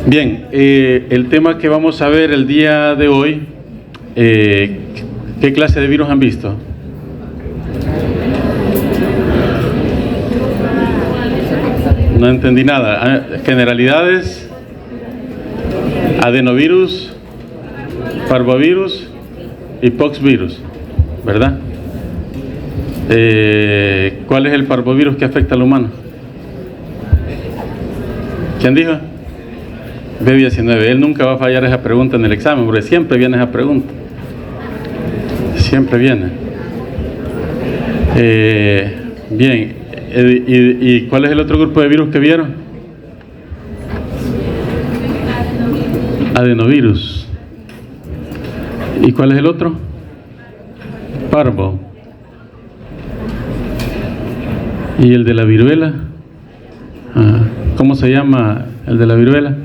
Bien, el tema que vamos a ver el día de hoy, ¿qué clase de virus han visto? No entendí nada. Generalidades, adenovirus, parvovirus y poxvirus, ¿verdad? ¿Cuál es el parvovirus que afecta al humano? ¿Quién dijo? B19. Él nunca va a fallar esa pregunta en el examen, porque siempre viene esa pregunta. Siempre viene. Bien. ¿Y cuál es el otro grupo de virus que vieron? Adenovirus. ¿Y cuál es el otro? Parvo. ¿Y el de la viruela? ¿Cómo se llama el de la viruela?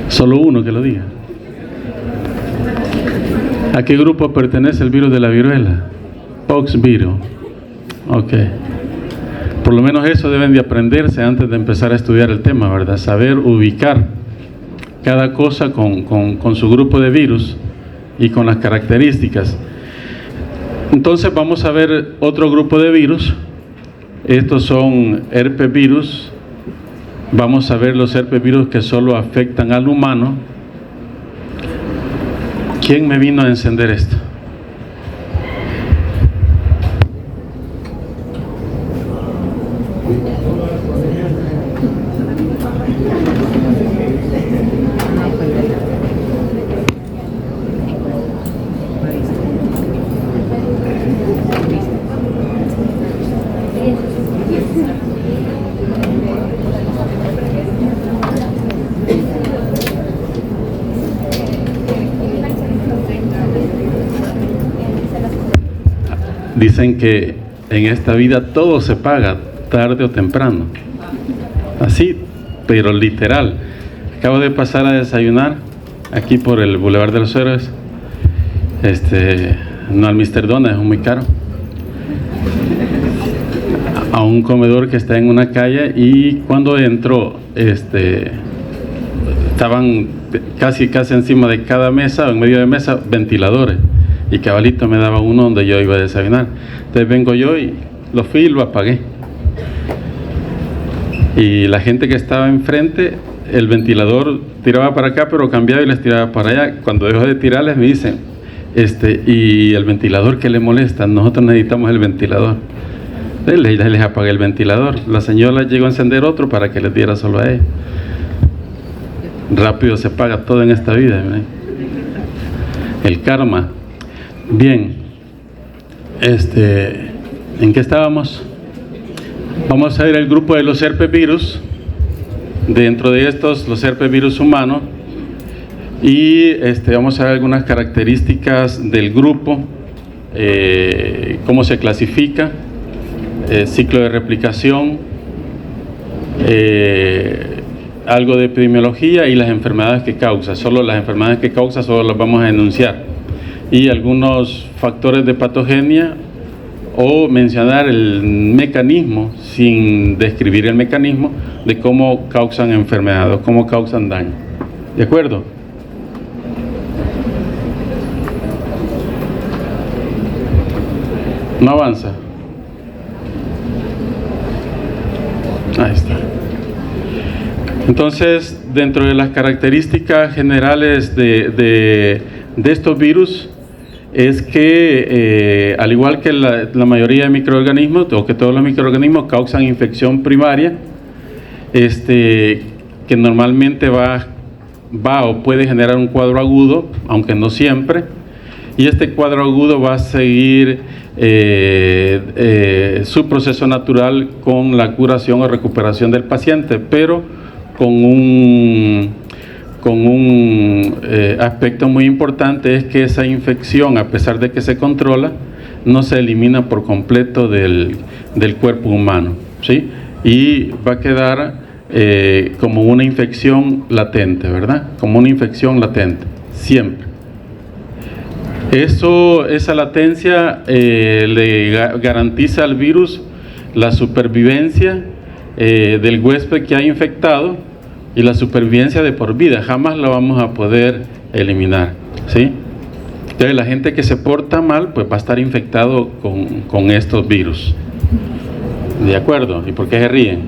Solo uno que lo diga. ¿A qué grupo pertenece el virus de la viruela? Poxvirus. Ok. Por lo menos eso deben de aprenderse antes de empezar a estudiar el tema, ¿verdad? Saber ubicar cada cosa con su grupo de virus y con las características. Entonces vamos a ver otro grupo de virus. Estos son herpesvirus. Vamos a ver los herpesvirus que solo afectan al humano. ¿Quién me vino a encender esto? Dicen que en esta vida todo se paga tarde o temprano. Así, pero literal. Acabo de pasar a desayunar aquí por el Boulevard de los Héroes. No al Mr. Dona, es muy caro. A un comedor que está en una calle, y cuando entró, estaban casi encima de cada mesa, o en medio de mesa, ventiladores. Y cabalito me daba uno donde yo iba a desayunar. Entonces vengo yo y lo fui y lo apagué. Y la gente que estaba enfrente, el ventilador tiraba para acá, pero cambiaba y les tiraba para allá. Cuando dejó de tirarles me dicen, ¿y el ventilador qué le molesta? Nosotros necesitamos el ventilador. Les apagué el ventilador. La señora llegó a encender otro para que les diera solo a ella. Rápido se paga todo en esta vida, ¿verdad? El karma. Bien, ¿en qué estábamos? Vamos a ver el grupo de los herpesvirus. Dentro de estos, los herpesvirus humanos. Y vamos a ver algunas características del grupo, cómo se clasifica, ciclo de replicación, algo de epidemiología y las enfermedades que causa. Solo las enfermedades que causa solo las vamos a enunciar. Y algunos factores de patogenia, o mencionar el mecanismo sin describir el mecanismo de cómo causan enfermedad o cómo causan daño. ¿De acuerdo? No avanza. Ahí está. Entonces, dentro de las características generales de estos virus, es que al igual que la mayoría de microorganismos, o que todos los microorganismos causan infección primaria, que normalmente va o puede generar un cuadro agudo, aunque no siempre, y este cuadro agudo va a seguir su proceso natural con la curación o recuperación del paciente, pero con un aspecto muy importante, es que esa infección, a pesar de que se controla, no se elimina por completo del cuerpo humano, ¿sí? Y va a quedar como una infección latente, ¿verdad? Como una infección latente, siempre. Esa latencia le garantiza al virus la supervivencia del huésped que ha infectado y la supervivencia de por vida. Jamás lo vamos a poder eliminar, ¿sí? Entonces la gente que se porta mal pues va a estar infectado con estos virus. ¿De acuerdo? ¿Y por qué se ríen?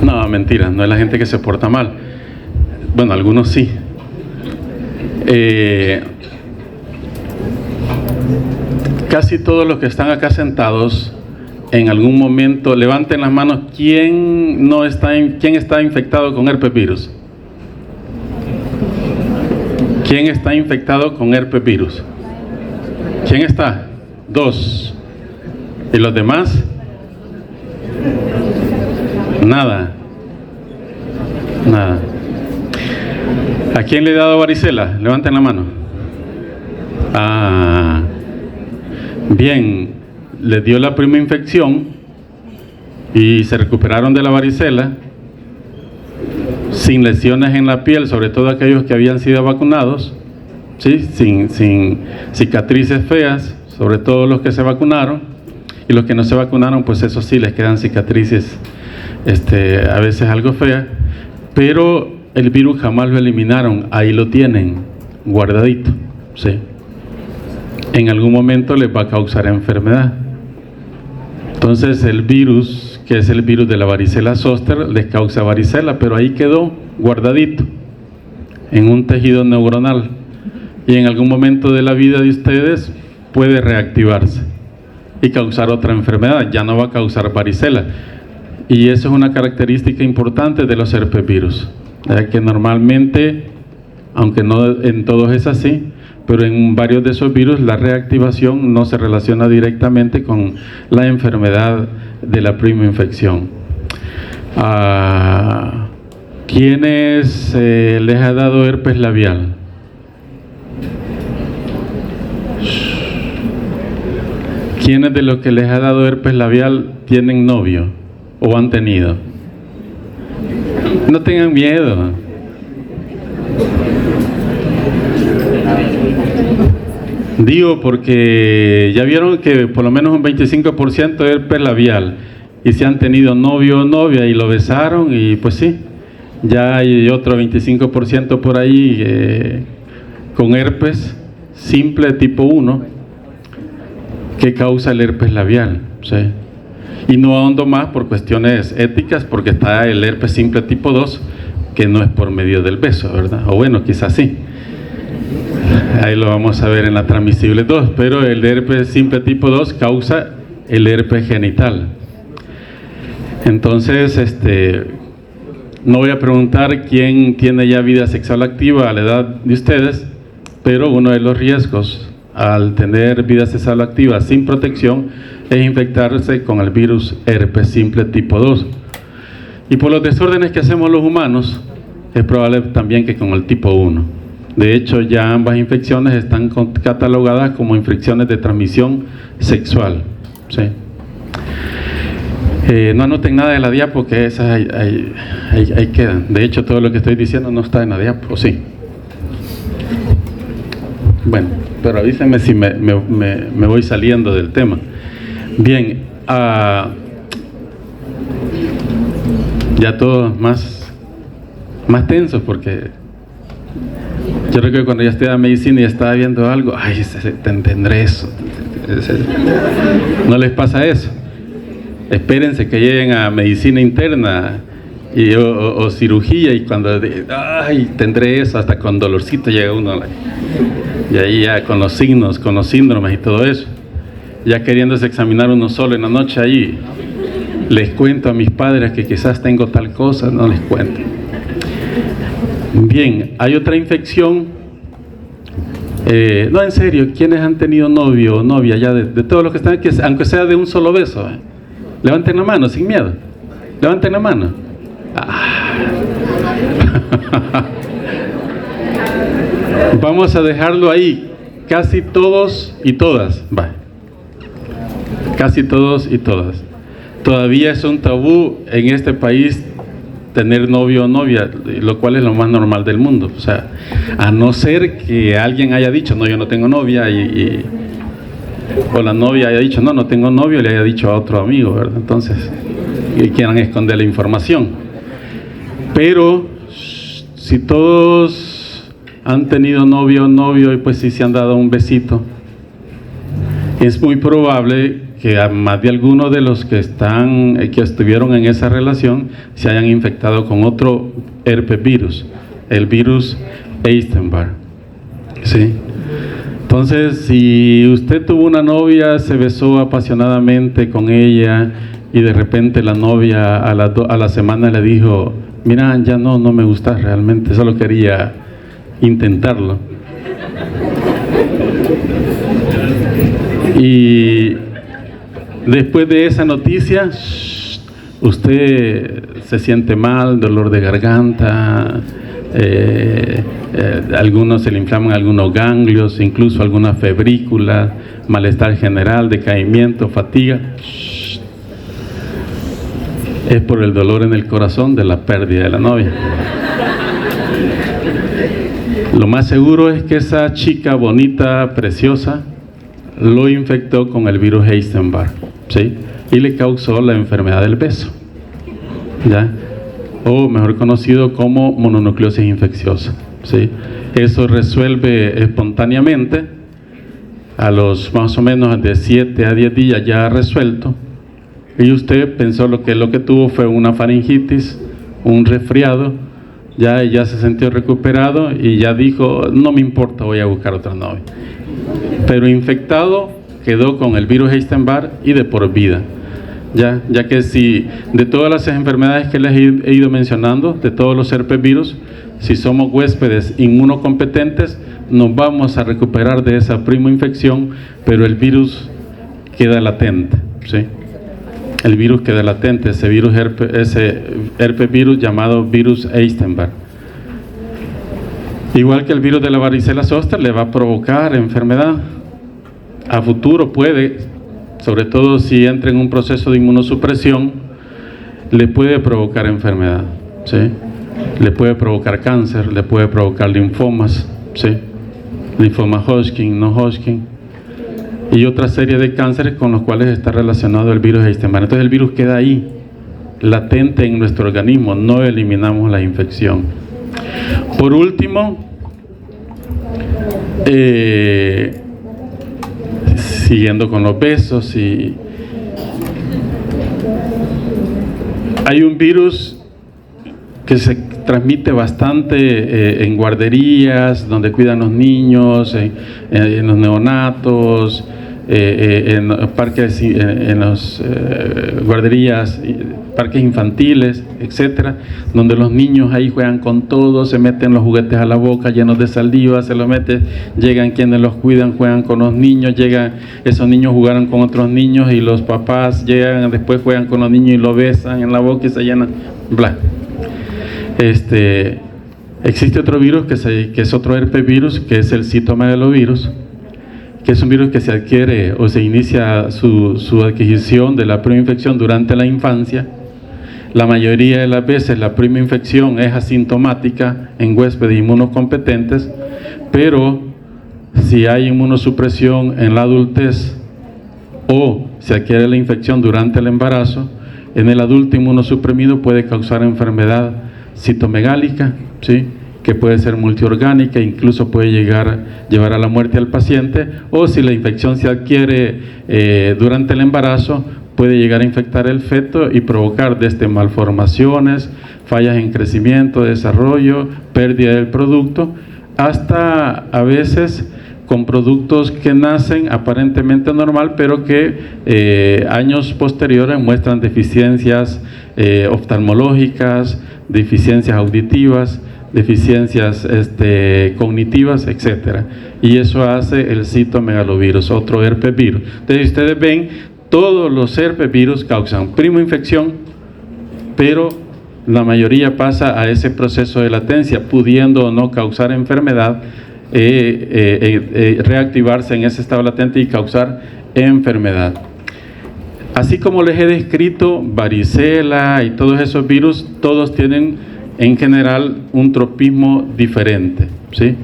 No, mentira, no es la gente que se porta mal. Bueno, algunos sí. Casi todos los que están acá sentados, en algún momento, levanten las manos, ¿quién está infectado con herpes virus? ¿Quién está infectado con herpes virus? ¿Quién está? 2. ¿Y los demás? Nada. Nada. ¿A quién le he dado varicela? Levanten la mano. Ah, bien, les dio la primera infección y se recuperaron de la varicela sin lesiones en la piel, sobre todo aquellos que habían sido vacunados, ¿sí? sin cicatrices feas, sobre todo los que se vacunaron, y los que no se vacunaron, pues eso sí, les quedan cicatrices a veces algo feas, pero el virus jamás lo eliminaron, ahí lo tienen guardadito, ¿sí? En algún momento les va a causar enfermedad. Entonces el virus, que es el virus de la varicela zoster, les causa varicela, pero ahí quedó guardadito en un tejido neuronal, y en algún momento de la vida de ustedes puede reactivarse y causar otra enfermedad, ya no va a causar varicela. Y eso es una característica importante de los herpesvirus, que normalmente, aunque no en todos es así, pero en varios de esos virus la reactivación no se relaciona directamente con la enfermedad de la primera infección. ¿Quiénes les ha dado herpes labial? ¿Quiénes de los que les ha dado herpes labial tienen novio o han tenido? No tengan miedo. Digo porque ya vieron que por lo menos un 25% de herpes labial, y si han tenido novio o novia y lo besaron, y pues sí, ya hay otro 25% por ahí con herpes simple tipo 1 que causa el herpes labial, ¿sí? Y no ahondo más por cuestiones éticas, porque está el herpes simple tipo 2, que no es por medio del beso, ¿verdad? O bueno, quizás sí. Ahí lo vamos a ver en la transmisible 2, pero el herpes simple tipo 2 causa el herpes genital. Entonces, no voy a preguntar quién tiene ya vida sexual activa a la edad de ustedes, pero uno de los riesgos al tener vida sexual activa sin protección es infectarse con el virus herpes simple tipo 2. Y por los desórdenes que hacemos los humanos, es probable también que con el tipo 1. De hecho, ya ambas infecciones están catalogadas como infecciones de transmisión sexual, ¿sí? No anoten nada de la diapo, que esas ahí quedan. De hecho, todo lo que estoy diciendo no está en la diapo, ¿sí? Bueno, pero avísenme si me voy saliendo del tema. Bien, ya todos más tensos, porque yo recuerdo que cuando ya estudiaba medicina y estaba viendo algo, ay, tendré eso. ¿No les pasa eso? Espérense que lleguen a medicina interna o cirugía, y cuando, ay, tendré eso, hasta con dolorcito llega uno. Y ahí ya con los signos, con los síndromes y todo eso, ya queriéndose examinar uno solo en la noche, ahí les cuento a mis padres que quizás tengo tal cosa, no les cuento. Bien, hay otra infección. No, en serio, ¿quiénes han tenido novio o novia ya de todos los que están aquí, aunque sea de un solo beso? Levanten la mano, sin miedo. Levanten la mano. Vamos a dejarlo ahí. Casi todos y todas. Va. Casi todos y todas. Todavía es un tabú en este país tener novio o novia, lo cual es lo más normal del mundo. O sea, a no ser que alguien haya dicho, no, yo no tengo novia, y o la novia haya dicho, no tengo novio, le haya dicho a otro amigo, ¿verdad? Entonces, y quieran esconder la información. Pero si todos han tenido novio y pues sí se han dado un besito, es muy probable que a más de algunos de los que estuvieron en esa relación se hayan infectado con otro herpes virus, el virus Epstein-Barr, ¿sí? Entonces, si usted tuvo una novia, se besó apasionadamente con ella y de repente la novia a la semana le dijo, mira, ya no me gusta realmente, solo quería intentarlo. Y después de esa noticia, usted se siente mal, dolor de garganta, algunos se le inflaman algunos ganglios, incluso alguna febrícula, malestar general, decaimiento, fatiga. Es por el dolor en el corazón de la pérdida de la novia. Lo más seguro es que esa chica bonita, preciosa, lo infectó con el virus Epstein-Barr, ¿sí? Y le causó la enfermedad del beso, ¿ya? O mejor conocido como mononucleosis infecciosa, ¿sí? Eso resuelve espontáneamente, a los más o menos de 7 a 10 días ya resuelto, y usted pensó lo que tuvo fue una faringitis, un resfriado, ya se sintió recuperado y ya dijo, no me importa, voy a buscar otra novia. Pero infectado quedó con el virus Epstein-Barr y de por vida. Ya que si de todas las enfermedades que les he ido mencionando, de todos los herpes virus, si somos huéspedes inmunocompetentes, nos vamos a recuperar de esa prima infección, pero el virus queda latente, ¿sí? El virus queda latente, ese herpes virus llamado virus Epstein-Barr. Igual que el virus de la varicela zoster le va a provocar enfermedad. A futuro puede, sobre todo si entra en un proceso de inmunosupresión, le puede provocar enfermedad, ¿sí? Le puede provocar cáncer, le puede provocar linfomas, ¿sí? Linfoma Hodgkin, no Hodgkin, y otra serie de cánceres con los cuales está relacionado el virus Epstein-Barr. Entonces el virus queda ahí, latente en nuestro organismo, no eliminamos la infección. Por último, siguiendo con los besos, hay un virus que se transmite bastante en guarderías, donde cuidan los niños, en los neonatos, en parques, en las guarderías, parques infantiles, etcétera, donde los niños ahí juegan con todo, se meten los juguetes a la boca llenos de saliva, se los meten, llegan quienes los cuidan, juegan con los niños, llegan esos niños, jugaron con otros niños y los papás llegan, después juegan con los niños y lo besan en la boca y se llenan, bla. Existe otro virus que es otro herpes virus, que es el citomegalovirus, que es un virus que se adquiere o se inicia su adquisición de la prima infección durante la infancia. La mayoría de las veces la prima infección es asintomática en huéspedes inmunocompetentes, pero si hay inmunosupresión en la adultez o se adquiere la infección durante el embarazo, en el adulto inmunosuprimido puede causar enfermedad citomegálica, ¿sí? Que puede ser multiorgánica, incluso puede llevar a la muerte al paciente, o si la infección se adquiere durante el embarazo, puede llegar a infectar el feto y provocar desde malformaciones, fallas en crecimiento, desarrollo, pérdida del producto, hasta a veces con productos que nacen aparentemente normal, pero que años posteriores muestran deficiencias oftalmológicas, deficiencias auditivas, deficiencias cognitivas, etcétera. Y eso hace el citomegalovirus, otro herpes virus. Entonces ustedes ven, todos los herpes virus causan prima infección, pero la mayoría pasa a ese proceso de latencia, pudiendo o no causar enfermedad, reactivarse en ese estado latente y causar enfermedad. Así como les he descrito, varicela y todos esos virus, todos tienen en general un tropismo diferente, ¿sí?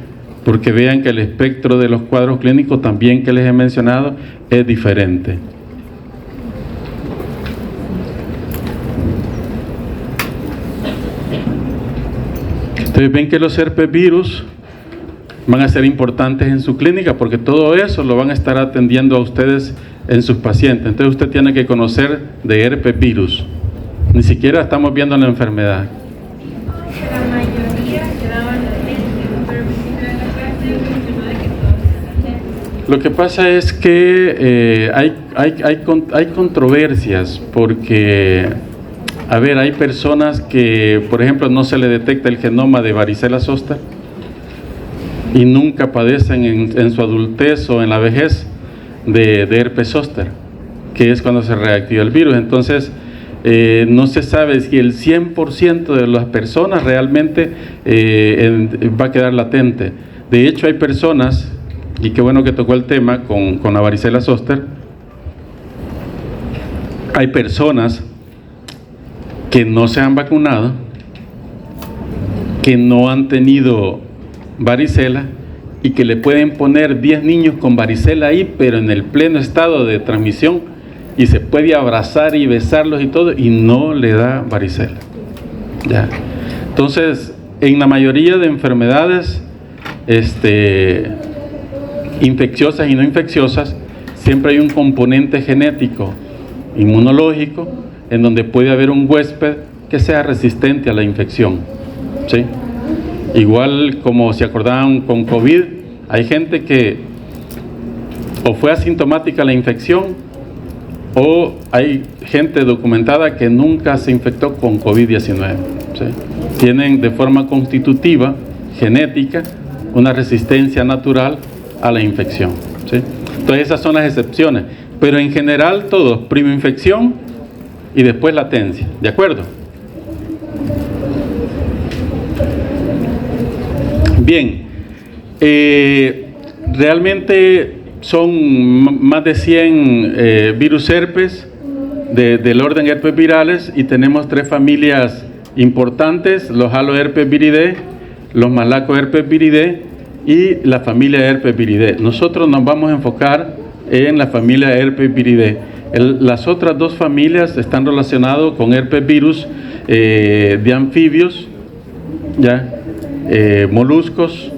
porque vean que el espectro de los cuadros clínicos también que les he mencionado es diferente. Entonces ven que los herpes virus van a ser importantes en su clínica, porque todo eso lo van a estar atendiendo a ustedes en sus pacientes. Entonces usted tiene que conocer de herpes virus. Ni siquiera estamos viendo la enfermedad. La mayoría quedaban latentes, pero lo que pasa es que hay controversias, porque, a ver, hay personas que, por ejemplo, no se le detecta el genoma de varicela zoster y nunca padecen en su adultez o en la vejez de herpes zoster, que es cuando se reactiva el virus. Entonces, no se sabe si el 100% de las personas realmente va a quedar latente. De hecho, hay personas, y qué bueno que tocó el tema con la varicela zoster, hay personas que no se han vacunado, que no han tenido varicela y que le pueden poner 10 niños con varicela ahí, pero en el pleno estado de transmisión, y se puede abrazar y besarlos y todo, y no le da varicela. ¿Ya? Entonces, en la mayoría de enfermedades infecciosas y no infecciosas, siempre hay un componente genético, inmunológico, en donde puede haber un huésped que sea resistente a la infección, ¿sí? Igual como se acordaban con COVID, hay gente que o fue asintomática la infección, o hay gente documentada que nunca se infectó con COVID-19, ¿sí? Tienen de forma constitutiva, genética, una resistencia natural a la infección, ¿sí? Entonces esas son las excepciones, pero en general todos, primero infección y después latencia, ¿de acuerdo? Bien, realmente son más de 100 virus herpes del orden herpes virales, y tenemos 3 familias importantes: los haloherpes viridae, los malacoherpes viridae y la familia herpes viridae. Nosotros nos vamos a enfocar en la familia herpes viridae. Las otras 2 familias están relacionadas con herpes virus de anfibios, ¿ya? Moluscos,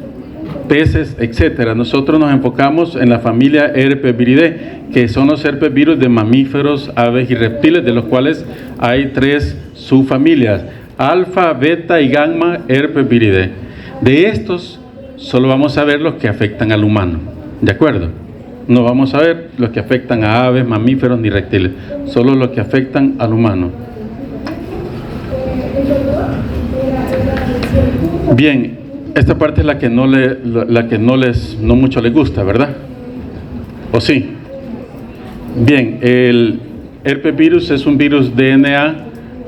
peces, etcétera. Nosotros nos enfocamos en la familia herpes viridae, que son los herpes virus de mamíferos, aves y reptiles, de los cuales hay 3 subfamilias: alfa, beta y gamma herpes viridae. De estos solo vamos a ver los que afectan al humano, ¿de acuerdo? No vamos a ver los que afectan a aves, mamíferos ni reptiles, solo los que afectan al humano. Bien, esta parte es la que no mucho les gusta, ¿verdad? ¿O sí? Bien, el herpes virus es un virus DNA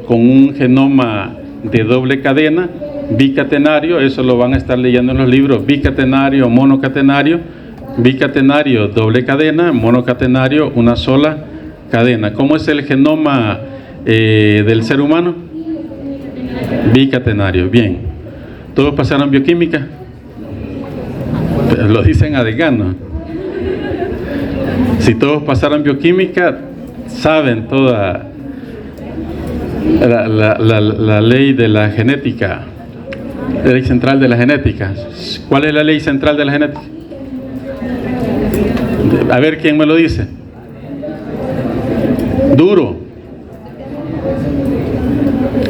con un genoma de doble cadena, bicatenario. Eso lo van a estar leyendo en los libros: bicatenario, monocatenario. Bicatenario, doble cadena; monocatenario, una sola cadena. ¿Cómo es el genoma del ser humano? Bicatenario. Bien. ¿Todos pasaron bioquímica? Lo dicen a desgano. Si todos pasaron bioquímica, saben toda la ley de la genética, la ley central de la genética. ¿Cuál es la ley central de la genética? A ver, ¿quién me lo dice? Duro.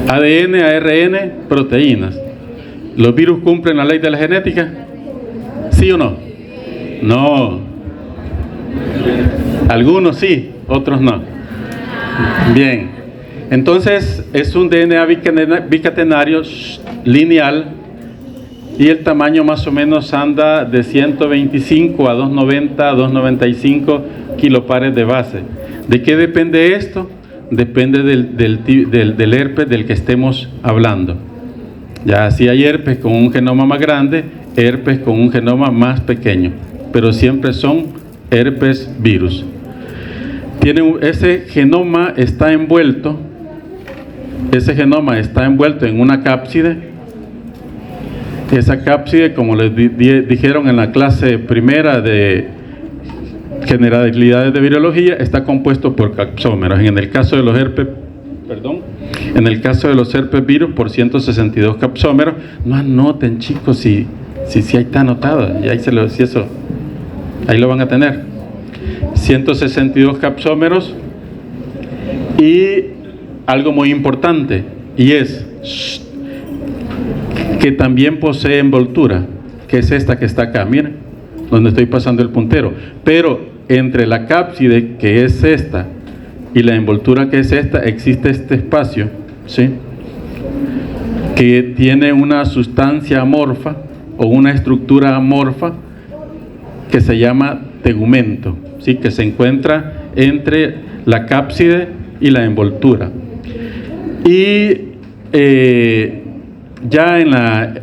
ADN, ARN, proteínas. ¿Los virus cumplen la ley de la genética? ¿Sí o no? No. Algunos sí, otros no. Bien. Entonces, es un DNA bicatenario lineal, y el tamaño más o menos anda de 125 a 290, 295 kilopares de base. ¿De qué depende esto? Depende del herpes del que estemos hablando. Ya, si hay herpes con un genoma más grande, herpes con un genoma más pequeño, pero siempre son herpes virus. Ese genoma está envuelto en una cápside, Esa cápside, como les dijeron en la clase primera de generalidades de virología, está compuesto por capsómeros. En el caso de los herpes, en el caso de los herpes virus, por 162 capsómeros. No anoten, chicos, si ahí está anotado, y ahí ahí lo van a tener. 162 capsómeros. Y algo muy importante, y es que también posee envoltura, que es esta que está acá, miren, donde estoy pasando el puntero. Pero entre la cápside, que es esta, y la envoltura, que es esta, existe este espacio, ¿sí?, que tiene una sustancia amorfa o una estructura amorfa que se llama tegumento, ¿sí?, que se encuentra entre la cápside y la envoltura. Y ya en la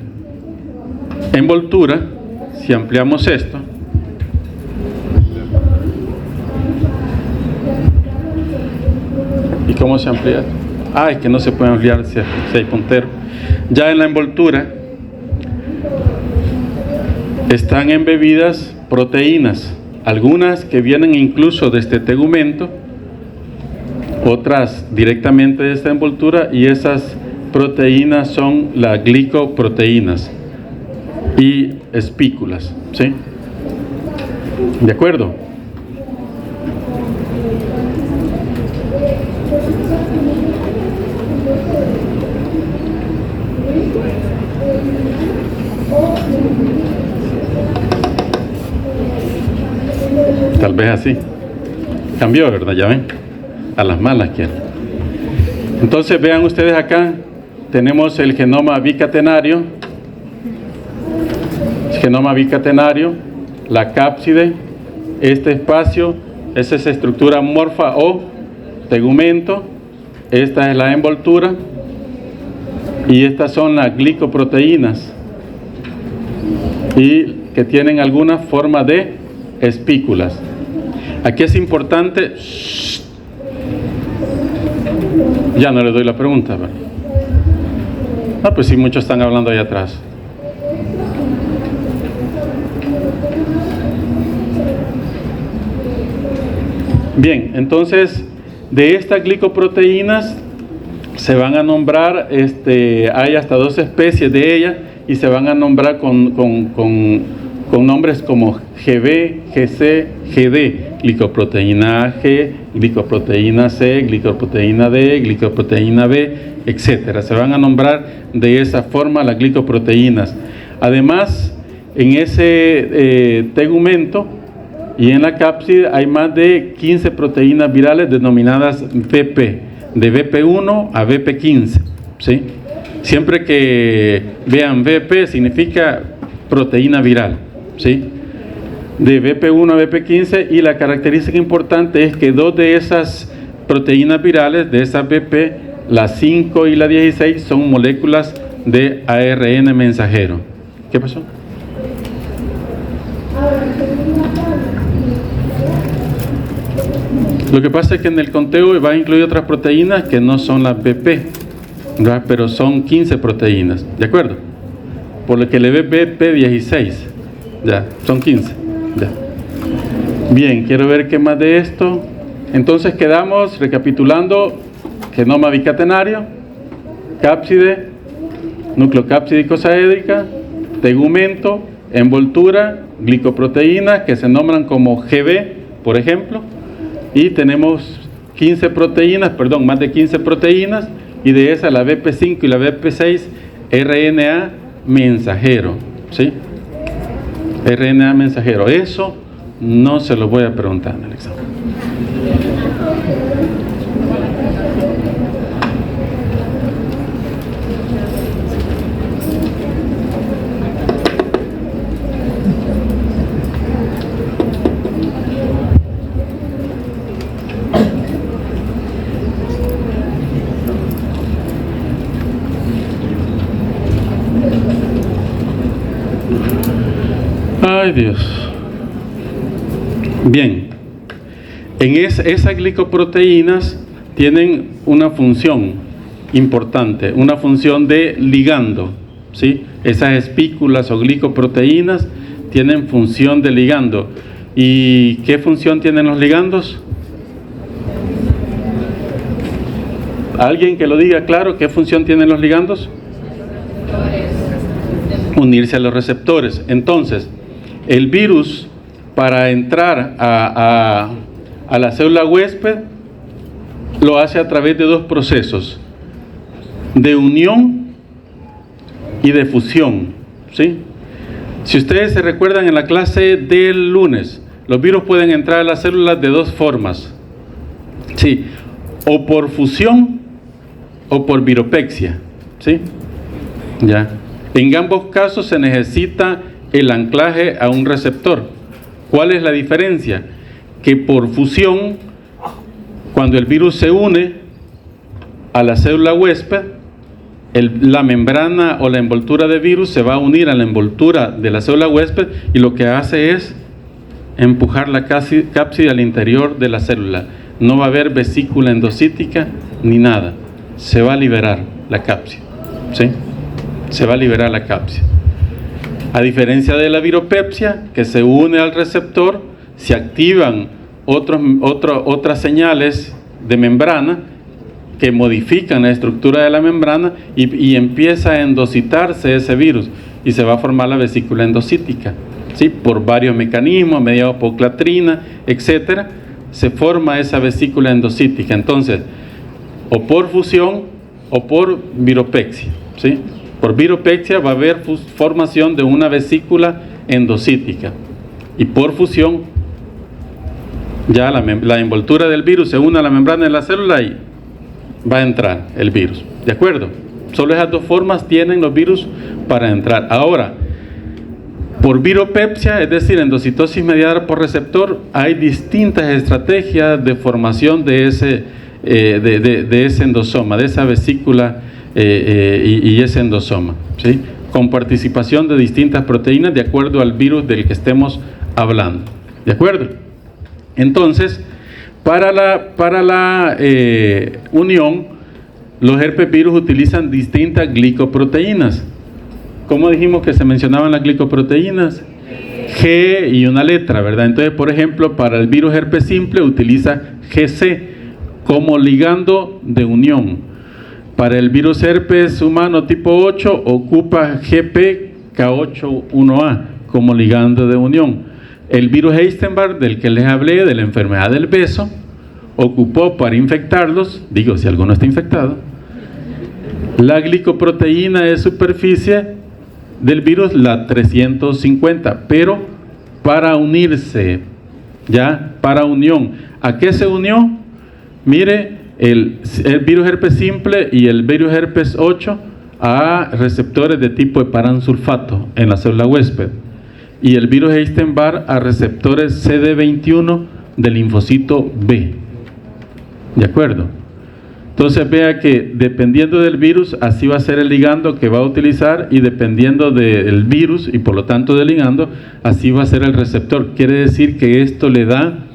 envoltura, si ampliamos esto, ¿y cómo se amplía? Es que no se puede ampliar si hay puntero. Ya en la envoltura están embebidas proteínas, algunas que vienen incluso de este tegumento, otras directamente de esta envoltura, y esas proteínas son las glicoproteínas y espículas, ¿sí? ¿De acuerdo? Tal vez así. Cambió, ¿verdad? Ya ven. A las malas quiero. Entonces vean ustedes acá, tenemos el genoma bicatenario, la cápside, este espacio, esa es estructura amorfa o tegumento, esta es la envoltura, y estas son las glicoproteínas, y que tienen alguna forma de espículas. Aquí es importante, ya no le doy la pregunta, ¿verdad? Pues sí, muchos están hablando ahí atrás. Bien, entonces de estas glicoproteínas se van a nombrar, hay hasta 2 especies de ellas, y se van a nombrar con nombres como GB, GC, GD, glicoproteína A, G, glicoproteína C, glicoproteína D, glicoproteína B, etcétera. Se van a nombrar de esa forma las glicoproteínas. Además, en ese tegumento y en la cápside hay más de 15 proteínas virales denominadas VP, de VP1 a VP15, ¿sí? Siempre que vean VP significa proteína viral, ¿sí? De VP1 a VP15, y la característica importante es que 2 de esas proteínas virales, de esas VP, la 5 y la 16, son moléculas de ARN mensajero. ¿Qué pasó? Lo que pasa es que en el conteo va a incluir otras proteínas que no son las VP, ¿verdad? Pero son 15 proteínas, ¿de acuerdo? Por lo que le ve VP16, ya, son 15. Ya. Bien, quiero ver qué más de esto. Entonces quedamos recapitulando: genoma bicatenario, cápside, núcleo cápsidico saédrica, tegumento, envoltura, glicoproteínas que se nombran como GB, por ejemplo, y tenemos 15 proteínas, más de 15 proteínas, y de esas la BP5 y la BP6, RNA mensajero, ¿sí? RNA mensajero. Eso no se lo voy a preguntar en el examen. Ay, Dios. Bien, en esas glicoproteínas tienen una función importante, una función de ligando, ¿sí? Esas espículas o glicoproteínas tienen función de ligando. ¿Y qué función tienen los ligandos? ¿Alguien que lo diga claro? ¿Qué función tienen los ligandos? Unirse a los receptores. Entonces, el virus, para entrar a la célula huésped, lo hace a través de dos procesos: de unión y de fusión, ¿sí? Si ustedes se recuerdan en la clase del lunes, los virus pueden entrar a las células de dos formas, ¿sí? O por fusión o por viropexia, ¿sí? Ya. En ambos casos se necesita el anclaje a un receptor. ¿Cuál es la diferencia? Que por fusión, cuando el virus se une a la célula huésped, la membrana o la envoltura de virus se va a unir a la envoltura de la célula huésped y lo que hace es empujar la cápside al interior de la célula. No va a haber vesícula endocítica ni nada. Se va a liberar la cápside, ¿sí? Se va a liberar la cápside. A diferencia de la viropepsia, que se une al receptor, se activan otras señales de membrana que modifican la estructura de la membrana y empieza a endocitarse ese virus y se va a formar la vesícula endocítica, ¿sí? Por varios mecanismos, mediados por clatrina, etcétera, se forma esa vesícula endocítica. Entonces, o por fusión o por viropexia, ¿sí? Por viropexia va a haber formación de una vesícula endocítica y por fusión ya la envoltura del virus se une a la membrana de la célula y va a entrar el virus, ¿de acuerdo? Solo esas dos formas tienen los virus para entrar. Ahora, por viropepsia, es decir, endocitosis mediada por receptor, hay distintas estrategias de formación de ese endosoma, de esa vesícula y ese endosoma, ¿sí? Con participación de distintas proteínas de acuerdo al virus del que estemos hablando, ¿de acuerdo? Entonces, para la unión, los herpesvirus utilizan distintas glicoproteínas. ¿Cómo dijimos que se mencionaban las glicoproteínas? G y una letra, ¿verdad? Entonces, por ejemplo, para el virus herpes simple utiliza GC como ligando de unión. Para el virus herpes humano tipo 8 ocupa GPK81A como ligando de unión. El virus Epstein-Barr, del que les hablé, de la enfermedad del beso, ocupó para infectarlos, digo, si alguno está infectado, la glicoproteína de superficie del virus, la 350, pero para unirse, ya, para unión. ¿A qué se unió? Mire, el virus herpes simple y el virus herpes 8 a receptores de tipo heparansulfato en la célula huésped, y el virus Epstein-Barr a receptores CD21 del linfocito B. ¿De acuerdo? Entonces vea que dependiendo del virus, así va a ser el ligando que va a utilizar, y dependiendo del virus y por lo tanto del ligando, así va a ser el receptor. Quiere decir que esto le da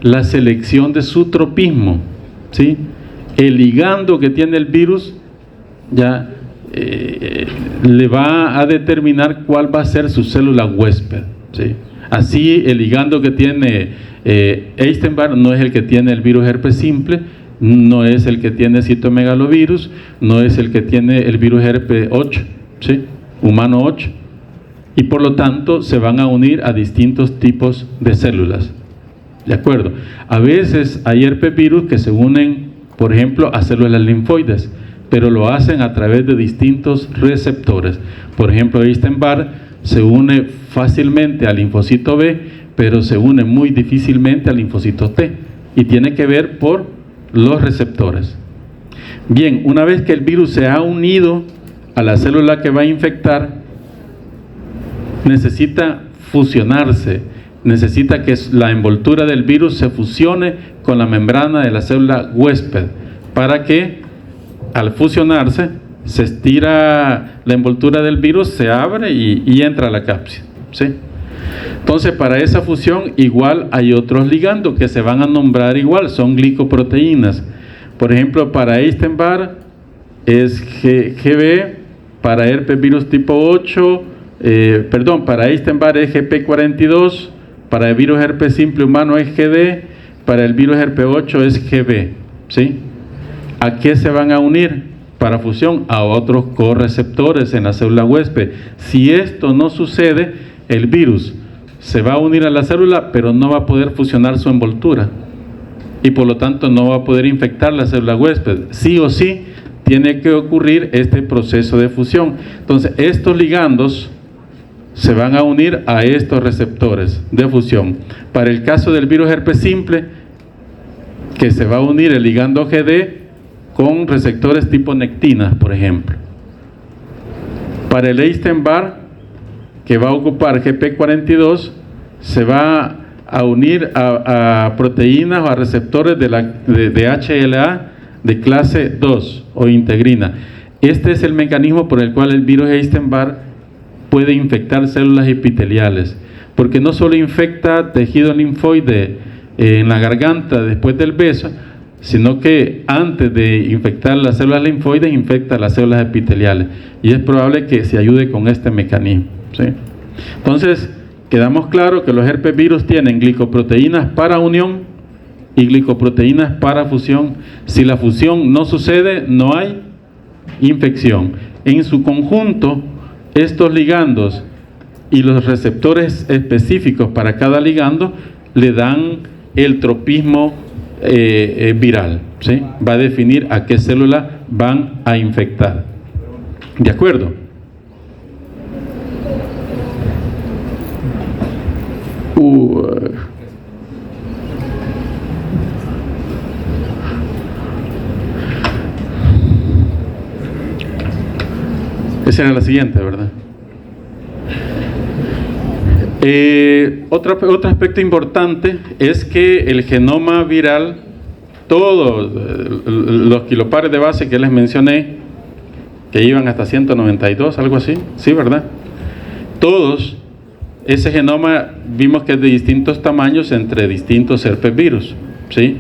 la selección de su tropismo, ¿sí? El ligando que tiene el virus ya le va a determinar cuál va a ser su célula huésped, ¿sí? Así el ligando que tiene Epstein-Barr no es el que tiene el virus herpes simple, no es el que tiene citomegalovirus, no es el que tiene el virus herpes 8, ¿sí? Humano 8, y por lo tanto se van a unir a distintos tipos de células, ¿de acuerdo? A veces hay herpesvirus que se unen, por ejemplo, a células linfoides, pero lo hacen a través de distintos receptores. Por ejemplo, Epstein-Barr se une fácilmente al linfocito B, pero se une muy difícilmente al linfocito T, y tiene que ver por los receptores. Bien, una vez que el virus se ha unido a la célula que va a infectar, necesita fusionarse, necesita que la envoltura del virus se fusione con la membrana de la célula huésped, para que al fusionarse se estira la envoltura del virus, se abre y entra a la cápside, ¿sí? Entonces, para esa fusión igual hay otros ligandos que se van a nombrar igual, son glicoproteínas. Por ejemplo, para Epstein-Barr es GB, para herpes virus tipo 8, para Epstein-Barr es GP42, para el virus herpes simple humano es GD, para el virus herpes 8 es GB, ¿sí? ¿A qué se van a unir para fusión? A otros correceptores en la célula huésped. Si esto no sucede, el virus se va a unir a la célula, pero no va a poder fusionar su envoltura y por lo tanto no va a poder infectar la célula huésped. Sí o sí tiene que ocurrir este proceso de fusión. Entonces estos ligandos se van a unir a estos receptores de fusión. Para el caso del virus herpes simple, que se va a unir el ligando GD con receptores tipo nectina, por ejemplo. Para el Epstein-Barr, que va a ocupar GP42, se va a unir a proteínas o a receptores de HLA de clase 2 o integrina. Este es el mecanismo por el cual el virus Epstein-Barr puede infectar células epiteliales, porque no solo infecta tejido linfoide en la garganta después del beso, sino que antes de infectar las células linfoides infecta las células epiteliales, y es probable que se ayude con este mecanismo, ¿sí? Entonces quedamos claros que los herpes virus tienen glicoproteínas para unión y glicoproteínas para fusión. Si la fusión no sucede, no hay infección. En su conjunto, estos ligandos y los receptores específicos para cada ligando le dan el tropismo viral, ¿sí? Va a definir a qué célula van a infectar. ¿De acuerdo? Esa era la siguiente, ¿verdad? Otro aspecto importante es que el genoma viral, todos los kilopares de base que les mencioné, que iban hasta 192, algo así, ¿sí, verdad? Todos, ese genoma vimos que es de distintos tamaños entre distintos herpes virus, ¿sí?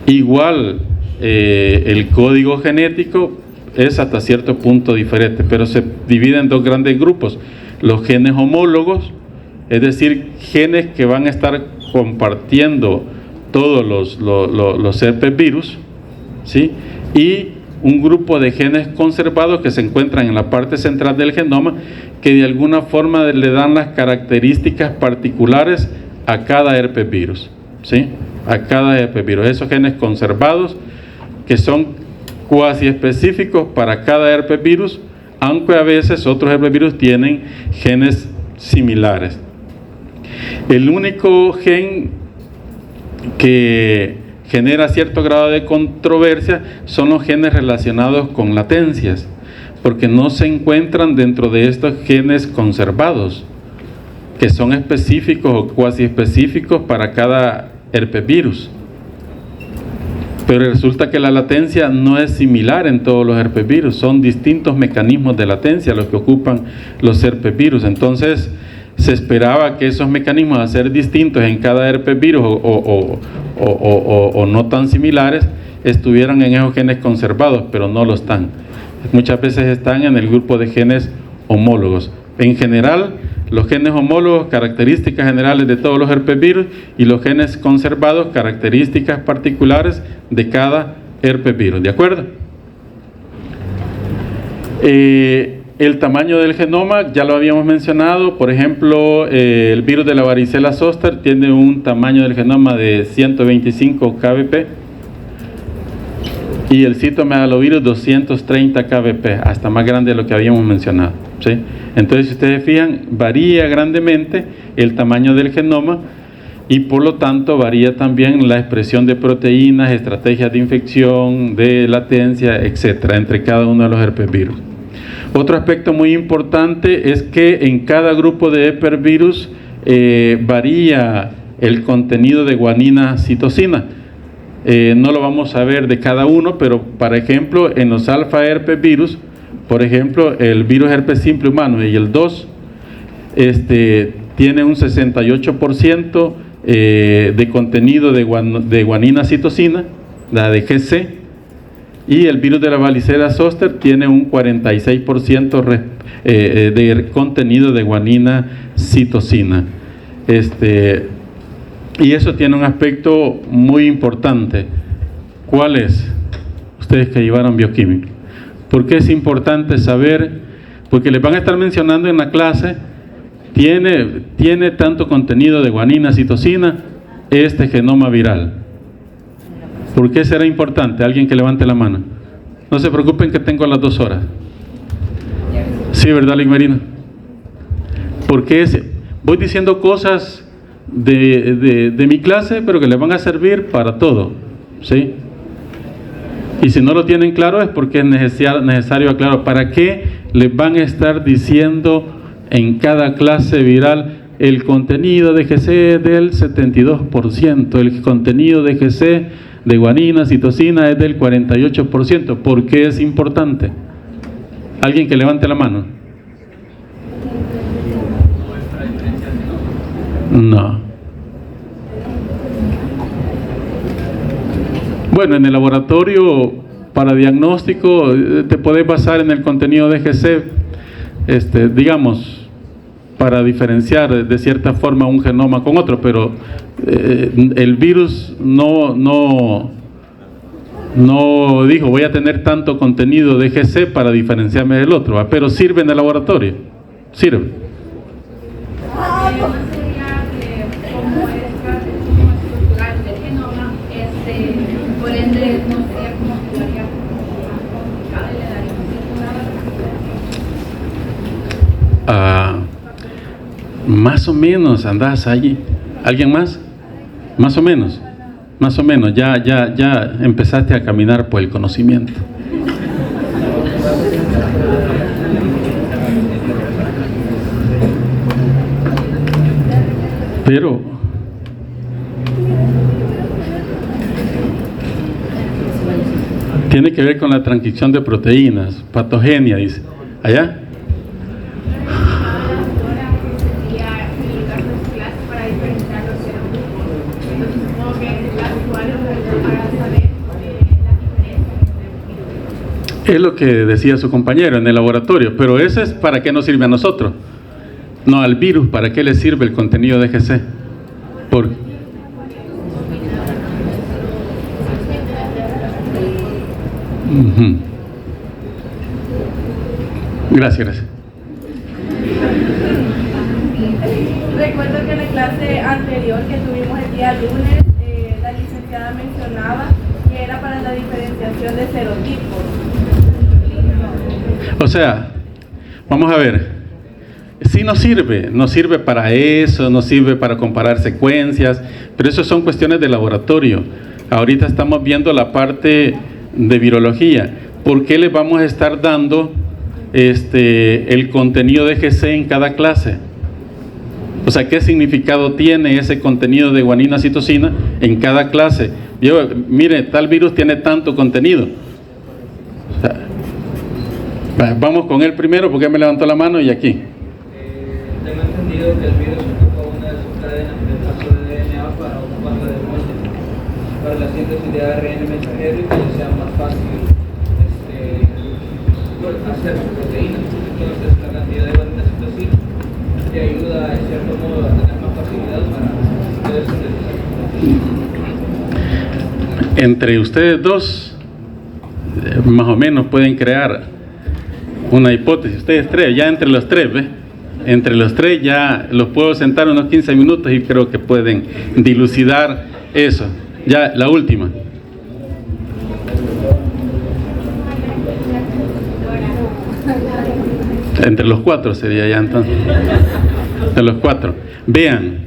Igual el código genético es hasta cierto punto diferente, pero se divide en dos grandes grupos: los genes homólogos, es decir, genes que van a estar compartiendo todos los herpes virus, ¿sí? Y un grupo de genes conservados que se encuentran en la parte central del genoma, que de alguna forma le dan las características particulares a cada herpes virus, ¿sí? A cada herpes virus. Esos genes conservados que son cuasi específicos para cada herpes virus, aunque a veces otros herpes virus tienen genes similares. El único gen que genera cierto grado de controversia son los genes relacionados con latencias, porque no se encuentran dentro de estos genes conservados, que son específicos o cuasi específicos para cada herpes virus. Pero resulta que la latencia no es similar en todos los herpes virus, son distintos mecanismos de latencia los que ocupan los herpes virus. Entonces se esperaba que esos mecanismos, a ser distintos en cada herpes virus o no tan similares, estuvieran en esos genes conservados, pero no lo están. Muchas veces están en el grupo de genes homólogos. En general, los genes homólogos, características generales de todos los herpes virus, y los genes conservados, características particulares de cada herpes virus. ¿De acuerdo? El tamaño del genoma, ya lo habíamos mencionado. Por ejemplo, el virus de la varicela zoster tiene un tamaño del genoma de 125 kbp y el citomegalovirus 230 kbp, hasta más grande de lo que habíamos mencionado, ¿sí? Entonces, si ustedes fijan, varía grandemente el tamaño del genoma y por lo tanto varía también la expresión de proteínas, estrategias de infección, de latencia, etcétera, entre cada uno de los herpes virus. Otro aspecto muy importante es que en cada grupo de herpes virus varía el contenido de guanina citosina. No lo vamos a ver de cada uno, pero por ejemplo en los alfa herpes virus, por ejemplo el virus herpes simple humano y el 2 tiene un 68% de contenido de guanina citosina, la de GC, y el virus de la varicela zoster tiene un 46% de contenido de guanina citosina. Y eso tiene un aspecto muy importante. ¿Cuál es? Ustedes que llevaron bioquímica. ¿Por qué es importante saber? Porque les van a estar mencionando en la clase, tiene tanto contenido de guanina citosina este genoma viral. ¿Por qué será importante? Alguien que levante la mano. No se preocupen que tengo las 2 horas. Sí, ¿verdad, Ligmarina? Porque voy diciendo cosas de mi clase, pero que les van a servir para todo, ¿sí? Y si no lo tienen claro es porque es necesario aclarar. ¿Para qué les van a estar diciendo en cada clase viral el contenido de GC es del 72%, el contenido de GC de guanina citosina es del 48%? ¿Por qué es importante? Alguien que levante la mano. No. Bueno, en el laboratorio para diagnóstico te puedes basar en el contenido de GC, digamos, para diferenciar de cierta forma un genoma con otro, pero el virus no dijo voy a tener tanto contenido de GC para diferenciarme del otro, pero sirve en el laboratorio, sirve. Más o menos andás allí. ¿Alguien más? Más o menos. Ya empezaste a caminar por el conocimiento. Pero tiene que ver con la transcripción de proteínas, patogenia, dice. ¿Allá? Es lo que decía su compañero en el laboratorio, pero eso es para qué nos sirve a nosotros. No, al virus, ¿para qué le sirve el contenido de GC? Gracias. Recuerdo que en la clase anterior que tuvimos el día lunes, la licenciada mencionaba que era para la diferenciación de serotipos. O sea, vamos a ver, sí nos sirve para eso, nos sirve para comparar secuencias, pero eso son cuestiones de laboratorio. Ahorita estamos viendo la parte de virología. ¿Por qué les vamos a estar dando el contenido de GC en cada clase? O sea, ¿qué significado tiene ese contenido de guanina citosina en cada clase? Mire, tal virus tiene tanto contenido. O sea, vamos con él primero, porque me levantó la mano y aquí. Tengo entendido que el virus ocupa una de sus cadenas del paso de DNA para ocuparla de molde, para la síntesis de ARN mensajero y que le sea más fácil hacer su proteína. Entonces, la cantidad de guanina citosina te ayuda en cierto modo a tener más facilidad para poder sintetizar su proteína. Entre ustedes dos, más o menos pueden crear una hipótesis. Ustedes tres, ya entre los tres, ¿ves? Entre los tres ya los puedo sentar unos 15 minutos y creo que pueden dilucidar eso. Ya, la última. Entre los cuatro sería ya entonces. Entre los cuatro. Vean,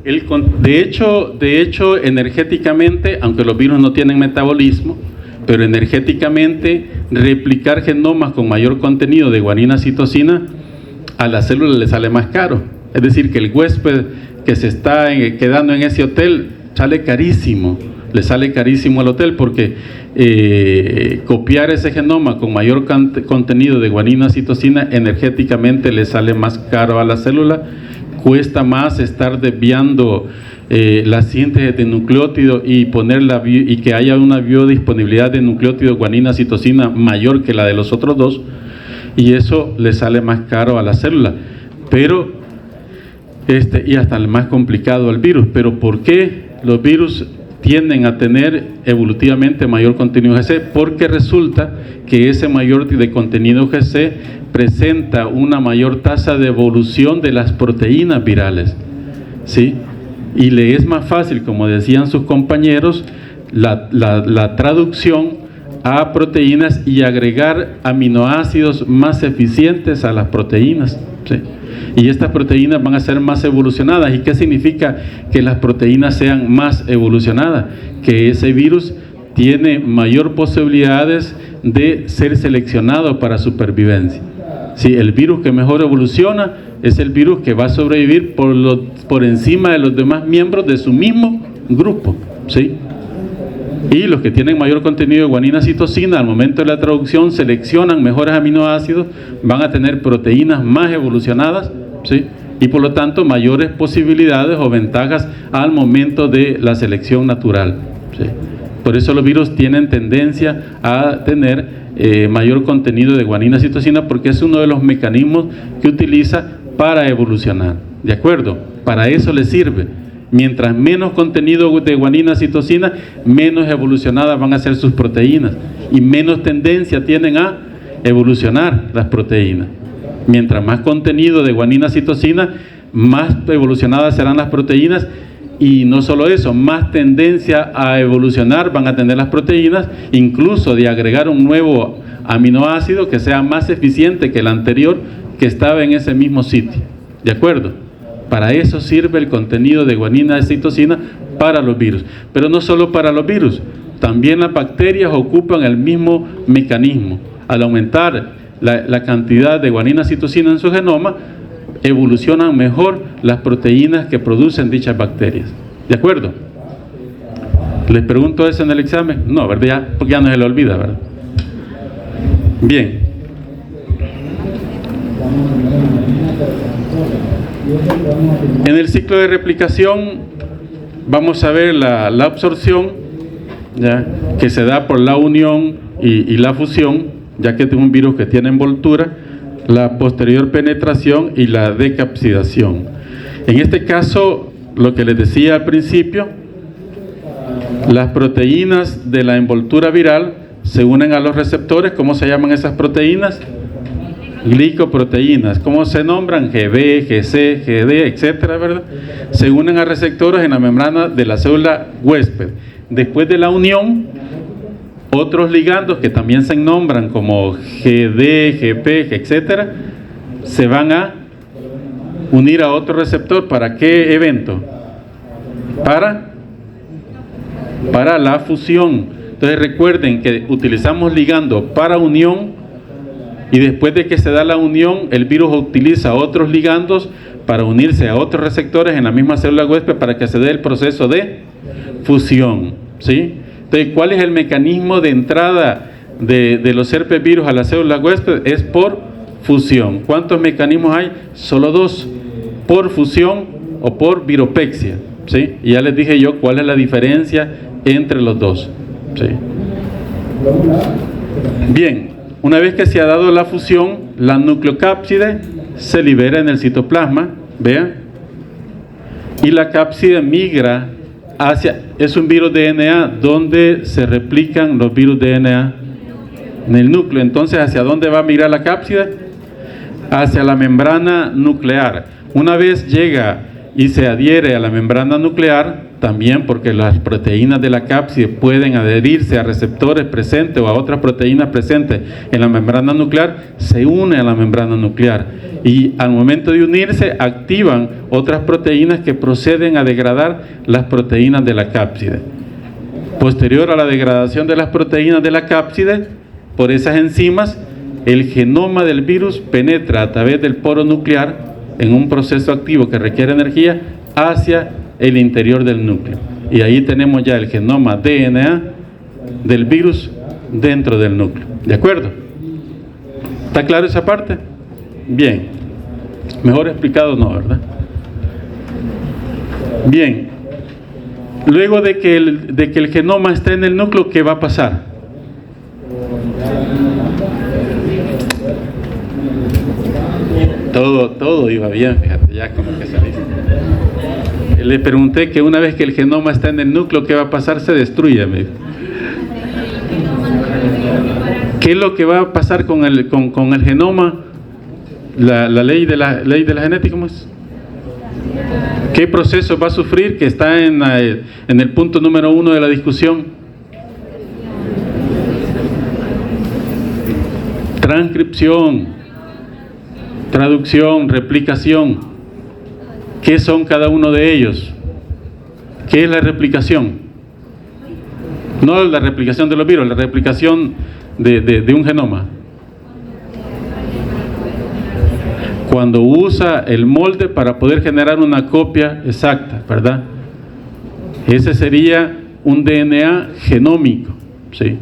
de hecho, energéticamente, aunque los virus no tienen metabolismo, pero energéticamente replicar genomas con mayor contenido de guanina citosina a la célula le sale más caro. Es decir, que el huésped que se está quedando en ese hotel sale carísimo, le sale carísimo al hotel, porque copiar ese genoma con mayor contenido de guanina citosina energéticamente le sale más caro a la célula, cuesta más estar desviando la síntesis de nucleótidos y y que haya una biodisponibilidad de nucleótidos guanina citosina mayor que la de los otros dos, y eso le sale más caro a la célula, pero y hasta el más complicado al virus. Pero ¿por qué los virus tienden a tener evolutivamente mayor contenido GC? Porque resulta que ese mayor de contenido GC presenta una mayor tasa de evolución de las proteínas virales, ¿sí? Y le es más fácil, como decían sus compañeros, la traducción a proteínas y agregar aminoácidos más eficientes a las proteínas, ¿sí? Y estas proteínas van a ser más evolucionadas. ¿Y qué significa que las proteínas sean más evolucionadas? Que ese virus tiene mayor posibilidades de ser seleccionado para supervivencia. Sí, el virus que mejor evoluciona es el virus que va a sobrevivir por encima de los demás miembros de su mismo grupo, ¿sí? Y los que tienen mayor contenido de guanina citosina, al momento de la traducción seleccionan mejores aminoácidos, van a tener proteínas más evolucionadas, ¿sí? Y por lo tanto mayores posibilidades o ventajas al momento de la selección natural, ¿sí? Por eso los virus tienen tendencia a tener mayor contenido de guanina citosina, porque es uno de los mecanismos que utiliza para evolucionar, ¿de acuerdo? Para eso le sirve. Mientras menos contenido de guanina citosina, menos evolucionadas van a ser sus proteínas y menos tendencia tienen a evolucionar las proteínas. Mientras más contenido de guanina citosina, más evolucionadas serán las proteínas, y no solo eso, más tendencia a evolucionar van a tener las proteínas, incluso de agregar un nuevo aminoácido que sea más eficiente que el anterior que estaba en ese mismo sitio, ¿de acuerdo? Para eso sirve el contenido de guanina citosina para los virus, pero no solo para los virus, también las bacterias ocupan el mismo mecanismo. Al aumentar la cantidad de guanina citosina en su genoma, evolucionan mejor las proteínas que producen dichas bacterias, ¿de acuerdo? ¿Les pregunto eso en el examen? No, ¿verdad? Ya, porque ya no se le olvida, ¿verdad? Bien. En el ciclo de replicación vamos a ver la absorción, ¿ya?, que se da por la unión y la fusión, ya que es un virus que tiene envoltura, la posterior penetración y la decapsidación. En este caso, lo que les decía al principio, las proteínas de la envoltura viral se unen a los receptores. ¿Cómo se llaman esas proteínas? Glicoproteínas. ¿Cómo se nombran? GB, GC, GD, etcétera, ¿verdad? Se unen a receptores en la membrana de la célula huésped. Después de la unión, otros ligandos que también se nombran como GD, GP, etcétera, se van a unir a otro receptor. ¿Para qué evento? Para la fusión. Entonces recuerden que utilizamos ligando para unión, y después de que se da la unión, el virus utiliza otros ligandos para unirse a otros receptores en la misma célula huésped para que se dé el proceso de fusión, ¿sí? Entonces, ¿cuál es el mecanismo de entrada de los herpes virus a la célula huésped? Es por fusión. ¿Cuántos mecanismos hay? Solo dos: por fusión o por viropexia, ¿sí? Y ya les dije yo cuál es la diferencia entre los dos, ¿sí? Bien, una vez que se ha dado la fusión, la nucleocápside se libera en el citoplasma, vean, y la cápside migra es un virus DNA. ¿Dónde se replican los virus DNA? En el núcleo. Entonces, ¿hacia dónde va a migrar la cápside? Hacia la membrana nuclear. Una vez llega y se adhiere a la membrana nuclear, también porque las proteínas de la cápside pueden adherirse a receptores presentes o a otras proteínas presentes en la membrana nuclear, se une a la membrana nuclear, y al momento de unirse activan otras proteínas que proceden a degradar las proteínas de la cápside. Posterior a la degradación de las proteínas de la cápside por esas enzimas, el genoma del virus penetra a través del poro nuclear en un proceso activo que requiere energía hacia el interior del núcleo, y ahí tenemos ya el genoma DNA del virus dentro del núcleo, ¿de acuerdo? ¿Está claro esa parte? Bien, mejor explicado no, ¿verdad? Bien, Luego de que el genoma esté en el núcleo, ¿qué va a pasar? Todo iba bien, fíjate, ya como que saliste. Le pregunté que una vez que el genoma está en el núcleo, ¿qué va a pasar? Se destruye, me dijo. ¿Qué es lo que va a pasar con el genoma? La ley de la genética, ¿cómo es? ¿Qué proceso va a sufrir que está en el punto número 1 de la discusión? Transcripción, traducción, replicación. ¿Qué son cada uno de ellos? ¿Qué es la replicación? No la replicación de los virus, la replicación de un genoma. Cuando usa el molde para poder generar una copia exacta, ¿verdad? Ese sería un DNA genómico, ¿sí?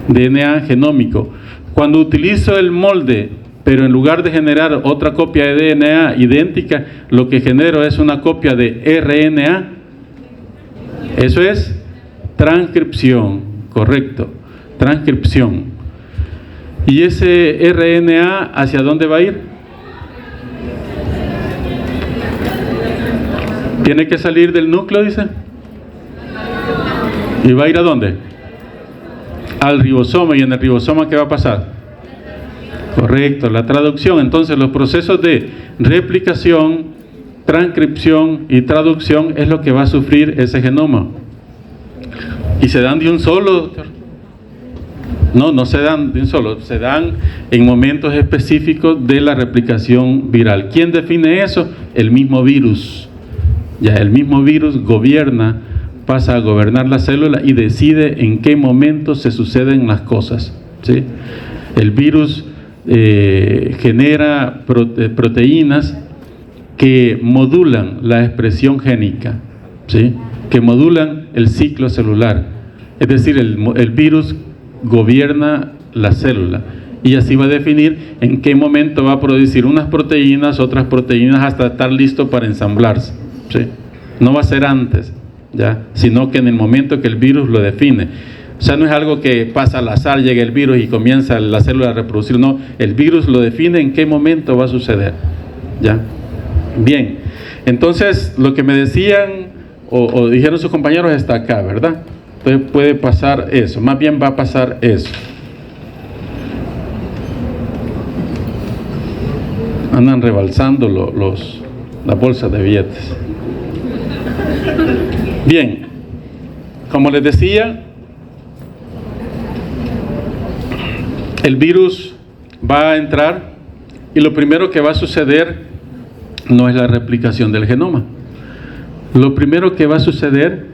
DNA genómico. Cuando utilizo el molde, pero en lugar de generar otra copia de DNA idéntica, lo que genero es una copia de RNA. Eso es transcripción, correcto, transcripción. ¿Y ese RNA hacia dónde va a ir? Tiene que salir del núcleo, dice. ¿Y va a ir a dónde? Al ribosoma. ¿Y en el ribosoma qué va a pasar? Correcto, la traducción. Entonces los procesos de replicación, transcripción y traducción es lo que va a sufrir ese genoma. ¿Y se dan de un solo, doctor? No se dan de un solo, se dan en momentos específicos de la replicación viral. ¿Quién define eso? El mismo virus. Ya el mismo virus pasa a gobernar la célula y decide en qué momento se suceden las cosas, ¿sí? El virus genera proteínas que modulan la expresión génica, ¿sí? Que modulan el ciclo celular. Es decir, el virus gobierna la célula y así va a definir en qué momento va a producir unas proteínas, otras proteínas, hasta estar listo para ensamblarse. Sí. No va a ser antes, ¿ya? Sino que en el momento que el virus lo define. O sea, no es algo que pasa al azar, llega el virus y comienza la célula a reproducir. No, el virus lo define en qué momento va a suceder, ¿ya? Bien, entonces lo que me decían o dijeron sus compañeros está acá, ¿verdad? Entonces puede pasar eso, más bien va a pasar eso. Andan rebalsando las bolsas de billetes. Bien, como les decía, el virus va a entrar y lo primero que va a suceder no es la replicación del genoma. Lo primero que va a suceder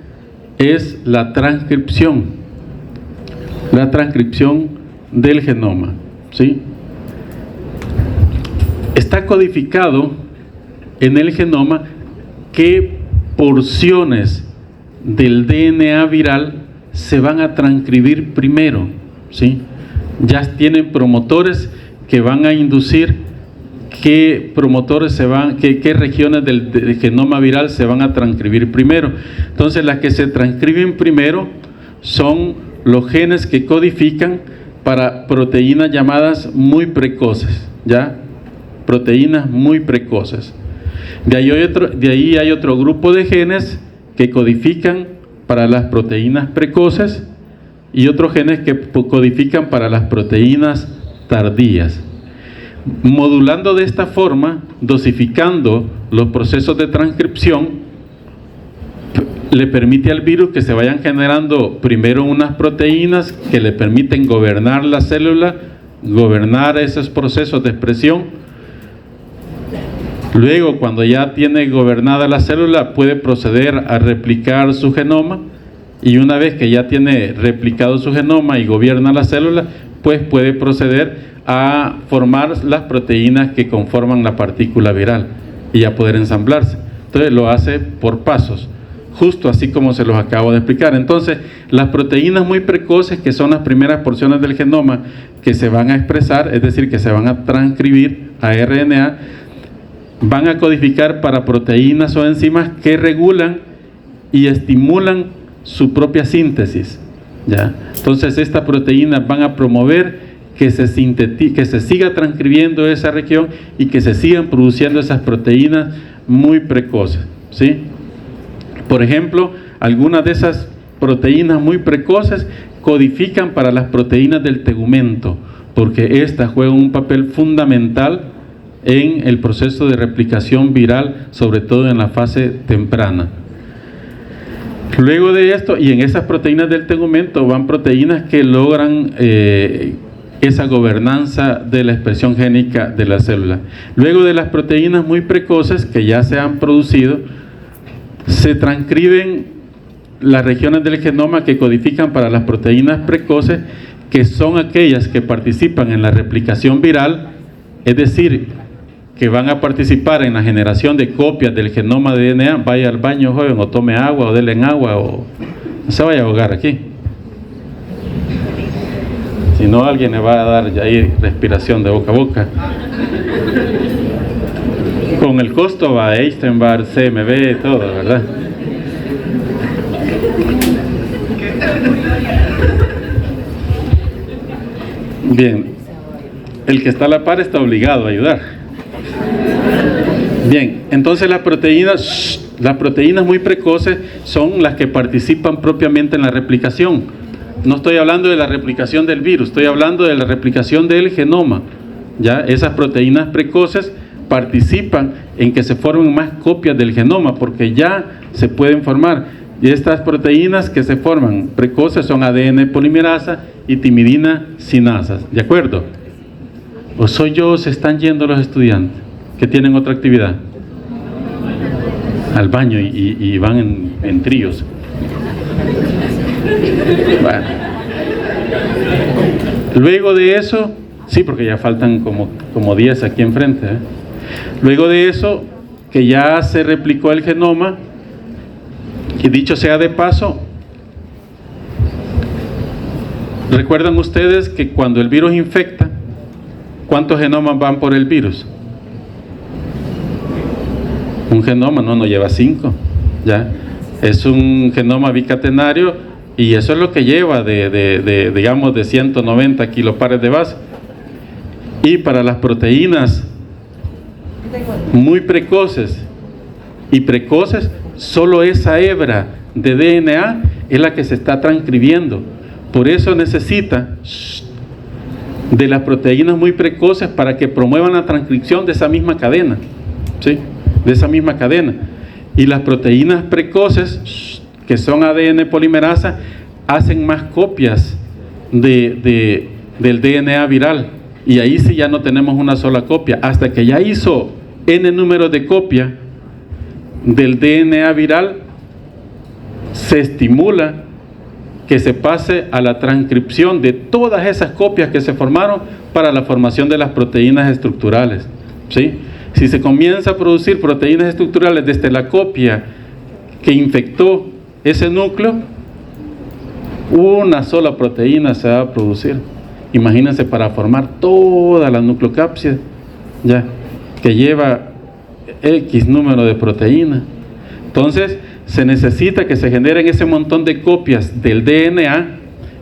es la transcripción del genoma, ¿sí? Está codificado en el genoma qué porciones del DNA viral se van a transcribir primero, ¿sí? Ya tienen promotores que van a inducir qué regiones del genoma viral se van a transcribir primero. Entonces las que se transcriben primero son los genes que codifican para proteínas llamadas muy precoces, ¿ya? Proteínas muy precoces. De ahí hay otro grupo de genes que codifican para las proteínas precoces y otros genes que codifican para las proteínas tardías. Modulando de esta forma, dosificando los procesos de transcripción, le permite al virus que se vayan generando primero unas proteínas que le permiten gobernar la célula, gobernar esos procesos de expresión. Luego, cuando ya tiene gobernada la célula, puede proceder a replicar su genoma, y una vez que ya tiene replicado su genoma y gobierna la célula, pues puede proceder a formar las proteínas que conforman la partícula viral y a poder ensamblarse. Entonces lo hace por pasos, justo así como se los acabo de explicar. Entonces, las proteínas muy precoces, que son las primeras porciones del genoma que se van a expresar, es decir, que se van a transcribir a RNA, van a codificar para proteínas o enzimas que regulan y estimulan su propia síntesis, ¿ya? Entonces estas proteínas van a promover que se siga transcribiendo esa región y que se sigan produciendo esas proteínas muy precoces, ¿sí? Por ejemplo, algunas de esas proteínas muy precoces codifican para las proteínas del tegumento, porque estas juegan un papel fundamental en el proceso de replicación viral, sobre todo en la fase temprana. Luego de esto, y en esas proteínas del tegumento van proteínas que logran esa gobernanza de la expresión génica de la célula. Luego de las proteínas muy precoces que ya se han producido, se transcriben las regiones del genoma que codifican para las proteínas precoces, que son aquellas que participan en la replicación viral, es decir, que van a participar en la generación de copias del genoma de DNA. Vaya al baño, joven, o tome agua, o dele en agua, o no se vaya a ahogar aquí. Si no, alguien le va a dar ya ahí respiración de boca a boca. Con el costo va Eisenbar, CMB, todo, ¿verdad? Bien, el que está a la par está obligado a ayudar. Bien, entonces las proteínas muy precoces son las que participan propiamente en la replicación. No estoy hablando de la replicación del virus, estoy hablando de la replicación del genoma. Ya esas proteínas precoces participan en que se formen más copias del genoma, porque ya se pueden formar. Y estas proteínas que se forman precoces son ADN polimerasa y timidina sinasas. ¿De acuerdo? ¿O soy yo o se están yendo los estudiantes que tienen otra actividad? Al baño y van en tríos. Bueno. Luego de eso, sí, porque ya faltan como 10 aquí enfrente, ¿eh? Luego de eso, que ya se replicó el genoma, y dicho sea de paso, ¿recuerdan ustedes que cuando el virus infecta, cuántos genomas van por el virus? Un genoma no lleva 5, ¿ya? Es un genoma bicatenario y eso es lo que lleva digamos de 190 kilopares de base. Y para las proteínas muy precoces y precoces, solo esa hebra de DNA es la que se está transcribiendo. Por eso necesita de las proteínas muy precoces para que promuevan la transcripción de esa misma cadena, ¿sí? De esa misma cadena. Y las proteínas precoces, que son ADN polimerasa, hacen más copias del DNA viral. Y ahí sí ya no tenemos una sola copia. Hasta que ya hizo N número de copias del DNA viral, se estimula que se pase a la transcripción de todas esas copias que se formaron para la formación de las proteínas estructurales, ¿sí? Si se comienza a producir proteínas estructurales desde la copia que infectó ese núcleo, una sola proteína se va a producir. Imagínense, para formar toda la nucleocápside, ya, que lleva X número de proteínas. Entonces, se necesita que se generen ese montón de copias del DNA,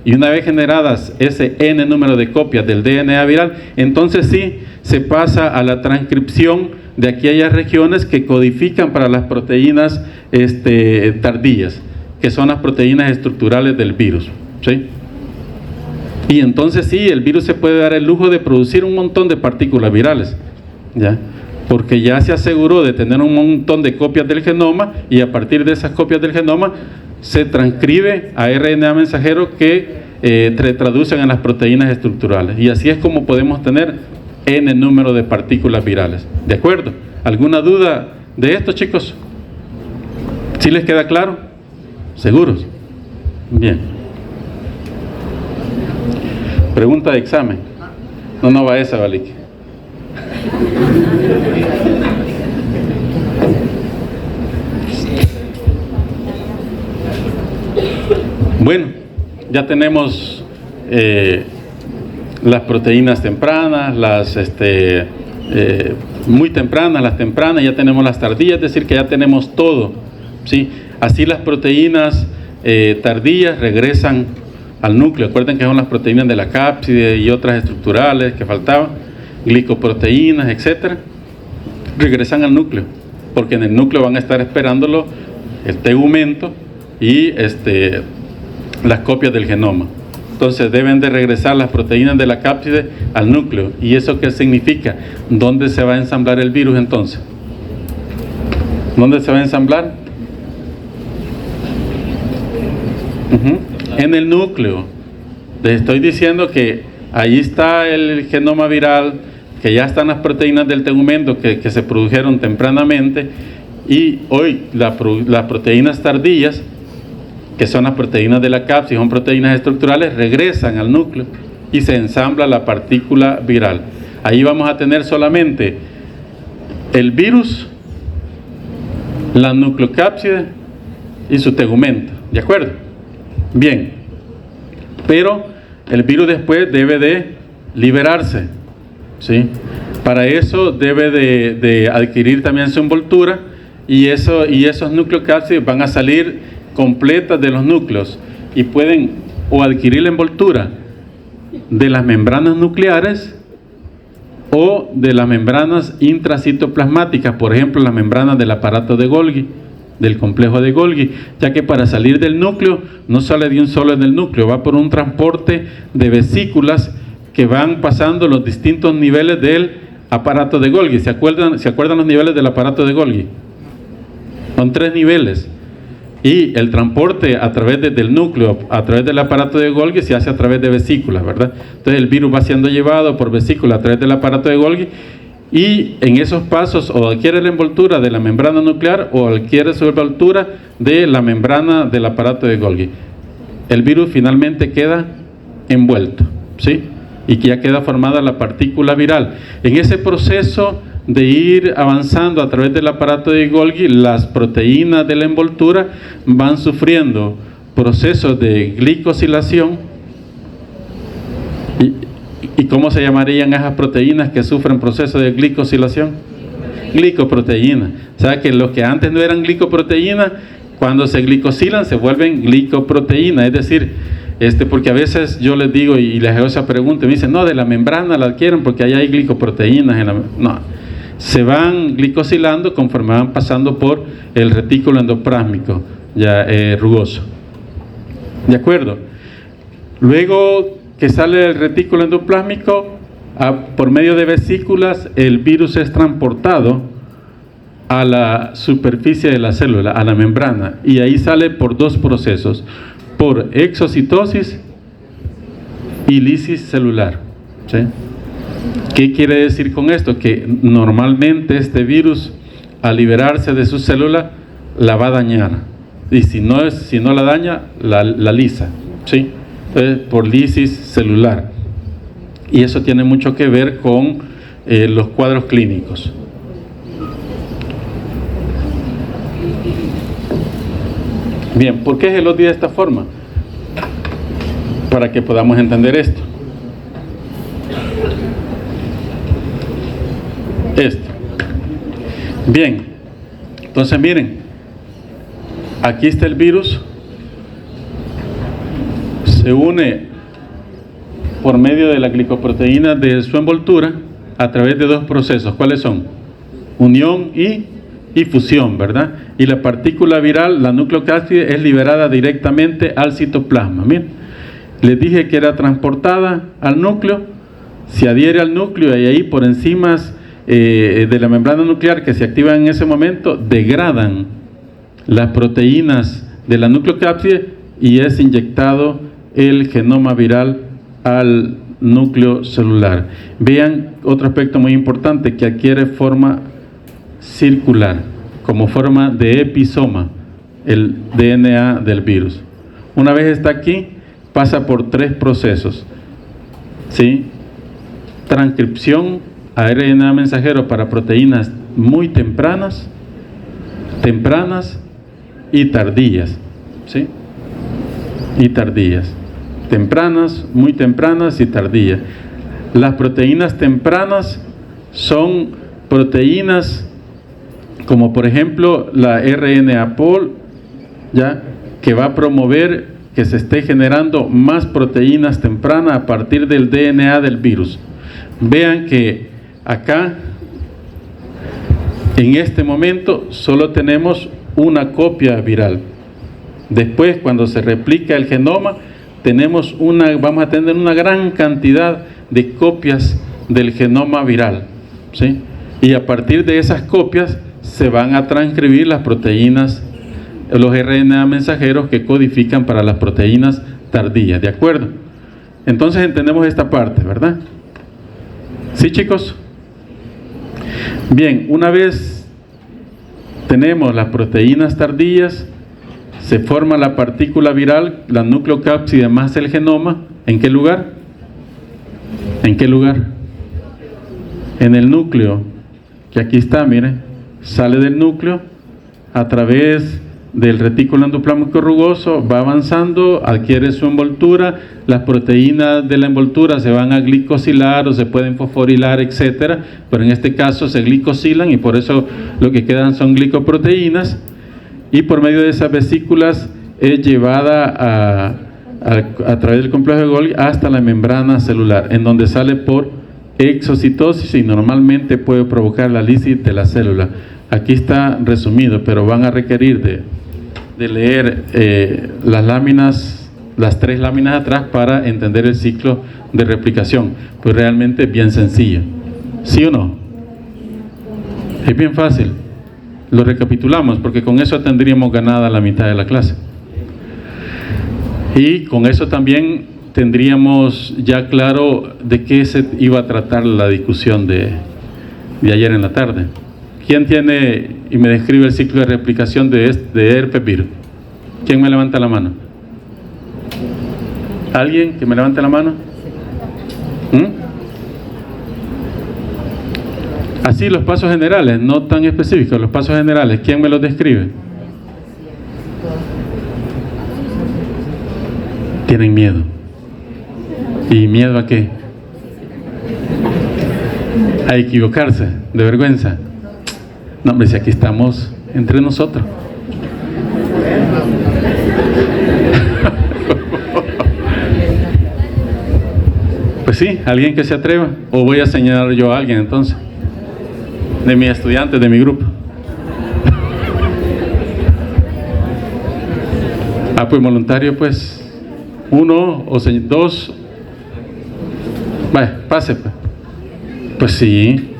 y una vez generadas ese N número de copias del DNA viral, entonces sí se pasa a la transcripción de aquellas regiones que codifican para las proteínas tardías, que son las proteínas estructurales del virus, ¿sí? Y entonces sí, el virus se puede dar el lujo de producir un montón de partículas virales, ¿ya? Porque ya se aseguró de tener un montón de copias del genoma, y a partir de esas copias del genoma se transcribe a RNA mensajero que traducen en las proteínas estructurales. Y así es como podemos tener N número de partículas virales. ¿De acuerdo? ¿Alguna duda de esto, chicos? ¿Sí les queda claro? ¿Seguros? Bien. Pregunta de examen. No va esa, Valique. Bueno, ya tenemos las proteínas tempranas, las muy tempranas, las tempranas, ya tenemos las tardías, es decir, que ya tenemos todo, ¿sí? Así las proteínas tardías regresan al núcleo. Acuerden que son las proteínas de la cápside y otras estructurales que faltaban, glicoproteínas, etcétera. Regresan al núcleo, porque en el núcleo van a estar esperándolo el tegumento y las copias del genoma. Entonces deben de regresar las proteínas de la cápside al núcleo. ¿Y eso qué significa? ¿Dónde se va a ensamblar el virus entonces? ¿Dónde se va a ensamblar? En el núcleo. Les estoy diciendo que ahí está el genoma viral, que ya están las proteínas del tegumento que se produjeron tempranamente, y hoy las proteínas tardías, que son las proteínas de la cápside, son proteínas estructurales, regresan al núcleo y se ensambla la partícula viral. Ahí vamos a tener solamente el virus, la nucleocápside y su tegumento, ¿de acuerdo? Bien, pero el virus después debe de liberarse, ¿sí? Para eso debe de adquirir también su envoltura, y esos nucleocápsides van a salir completas de los núcleos y pueden o adquirir la envoltura de las membranas nucleares o de las membranas intracitoplasmáticas, por ejemplo las membranas del aparato de Golgi, del complejo de Golgi, ya que para salir del núcleo no sale de un solo en el núcleo, va por un transporte de vesículas que van pasando los distintos niveles del aparato de Golgi. ¿Se acuerdan los niveles del aparato de Golgi? Son 3 niveles. Y el transporte a través del núcleo, a través del aparato de Golgi, se hace a través de vesículas, ¿verdad? Entonces el virus va siendo llevado por vesícula a través del aparato de Golgi, y en esos pasos o adquiere la envoltura de la membrana nuclear o adquiere su envoltura de la membrana del aparato de Golgi. El virus finalmente queda envuelto, ¿sí? Y que ya queda formada la partícula viral. En ese proceso de ir avanzando a través del aparato de Golgi, las proteínas de la envoltura van sufriendo procesos de glicosilación. ¿Y cómo se llamarían esas proteínas que sufren procesos de glicosilación? Glicoproteínas. O sea que los que antes no eran glicoproteínas, cuando se glicosilan se vuelven glicoproteínas. Es decir, porque a veces yo les digo y les hago esa pregunta y me dicen, no, de la membrana la adquieren porque ahí hay glicoproteínas. No, se van glicosilando conforme van pasando por el retículo endoplásmico ya rugoso. ¿De acuerdo? Luego que sale el retículo endoplásmico, por medio de vesículas, el virus es transportado a la superficie de la célula, a la membrana, y ahí sale por 2 procesos, por exocitosis y lisis celular, ¿sí? ¿Qué quiere decir con esto? Que normalmente este virus, al liberarse de su célula, la va a dañar, y si no la daña, la lisa, ¿sí? Entonces, por lisis celular, y eso tiene mucho que ver con los cuadros clínicos. Bien, ¿por qué se lo di de esta forma? Para que podamos entender esto. Bien, entonces miren, aquí está el virus, se une por medio de la glicoproteína de su envoltura a través de 2 procesos. ¿Cuáles son? Unión y fusión, ¿verdad? Y la partícula viral, la nucleocápside, es liberada directamente al citoplasma. Miren, les dije que era transportada al núcleo, se adhiere al núcleo y ahí por encima de la membrana nuclear que se activa en ese momento, degradan las proteínas de la nucleocápside y es inyectado el genoma viral al núcleo celular. Vean otro aspecto muy importante, que adquiere forma circular, como forma de episoma, el DNA del virus. Una vez está aquí, pasa por 3 procesos, ¿sí? Transcripción a RNA mensajero para proteínas muy tempranas y tardías, ¿sí? Y tardías. Tempranas, muy tempranas y tardías. Las proteínas tempranas son proteínas como por ejemplo la RNA-Pol ¿ya? Que va a promover que se esté generando más proteínas tempranas a partir del DNA del virus. Vean que acá, en este momento, solo tenemos una copia viral. Después, cuando se replica el genoma, vamos a tener una gran cantidad de copias del genoma viral, ¿sí? Y a partir de esas copias se van a transcribir las proteínas, los RNA mensajeros que codifican para las proteínas tardías, ¿de acuerdo? Entonces entendemos esta parte, ¿verdad? ¿Sí, chicos? Bien, una vez tenemos las proteínas tardías, se forma la partícula viral, la nucleocápside más el genoma. ¿En qué lugar? ¿En qué lugar? En el núcleo, que aquí está, miren, sale del núcleo a través del retículo endoplasmático rugoso, va avanzando, adquiere su envoltura, las proteínas de la envoltura se van a glicosilar o se pueden fosforilar, etcétera, pero en este caso se glicosilan y por eso lo que quedan son glicoproteínas, y por medio de esas vesículas es llevada a través del complejo de Golgi hasta la membrana celular, en donde sale por exocitosis y normalmente puede provocar la lisis de la célula. Aquí está resumido, pero van a requerir de leer las 3 láminas atrás para entender el ciclo de replicación. Pues realmente es bien sencillo. ¿Sí o no? Es bien fácil. Lo recapitulamos porque con eso tendríamos ganada la mitad de la clase. Y con eso también tendríamos ya claro de qué se iba a tratar la discusión de ayer en la tarde. ¿Quién tiene y me describe el ciclo de replicación de herpes virus? ¿Quién me levanta la mano? ¿Alguien que me levante la mano? Así los pasos generales, no tan específicos, los pasos generales. ¿Quién me los describe? Tienen miedo. ¿Y miedo a qué? A equivocarse, de vergüenza. No, hombre, si aquí estamos entre nosotros. Pues sí, alguien que se atreva. O voy a señalar yo a alguien entonces, de mis estudiantes, de mi grupo. Pues voluntario, pues 1 o 2. Vaya, pase pues. Pues sí,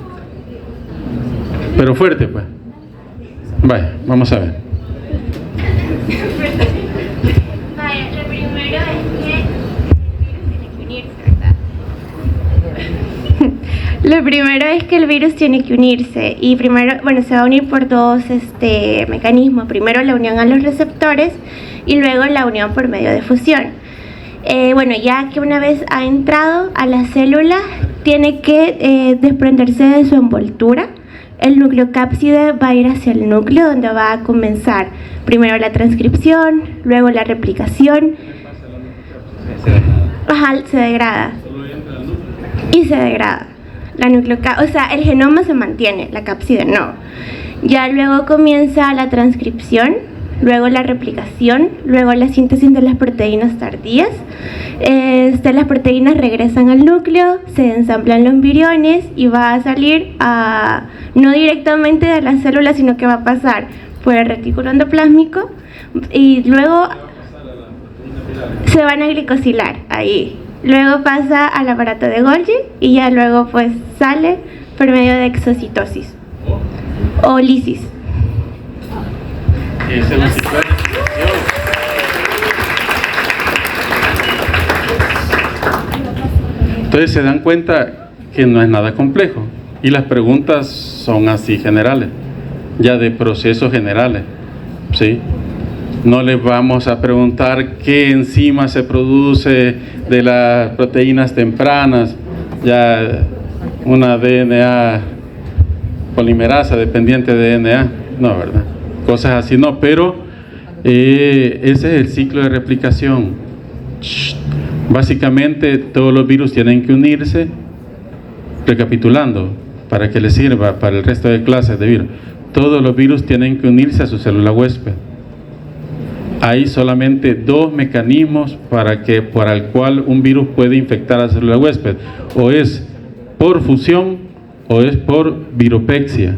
pero fuerte pues. Vaya, vamos a ver. Vaya, lo primero es que el virus tiene que unirse, ¿verdad? Lo primero es que el virus tiene que unirse y primero, se va a unir por 2 mecanismos. Primero la unión a los receptores y luego la unión por medio de fusión. Ya que una vez ha entrado a la célula, tiene que desprenderse de su envoltura. El nucleocápside va a ir hacia el núcleo, donde va a comenzar primero la transcripción, luego la replicación. Se degrada. Y se degrada. El genoma se mantiene, la cápside no. Ya luego comienza la transcripción, luego la replicación, luego la síntesis de las proteínas tardías. Las proteínas regresan al núcleo, se ensamblan los viriones y va a salir no directamente de la célula, sino que va a pasar por el retículo endoplásmico y luego se van a glicosilar ahí. Luego pasa al aparato de Golgi y ya luego pues sale por medio de exocitosis o lisis. Entonces se dan cuenta que no es nada complejo y las preguntas son así generales, ya de procesos generales, ¿sí? No les vamos a preguntar qué enzima se produce de las proteínas tempranas, ya una DNA polimerasa dependiente de DNA, no, ¿verdad? Cosas así no, pero ese es el ciclo de replicación. Básicamente todos los virus tienen que unirse, recapitulando, para que les sirva para el resto de clases de virus. Todos los virus tienen que unirse a su célula huésped. hay solamente dos mecanismos para el cual un virus puede infectar a la célula huésped, o es por fusión o es por viropexia.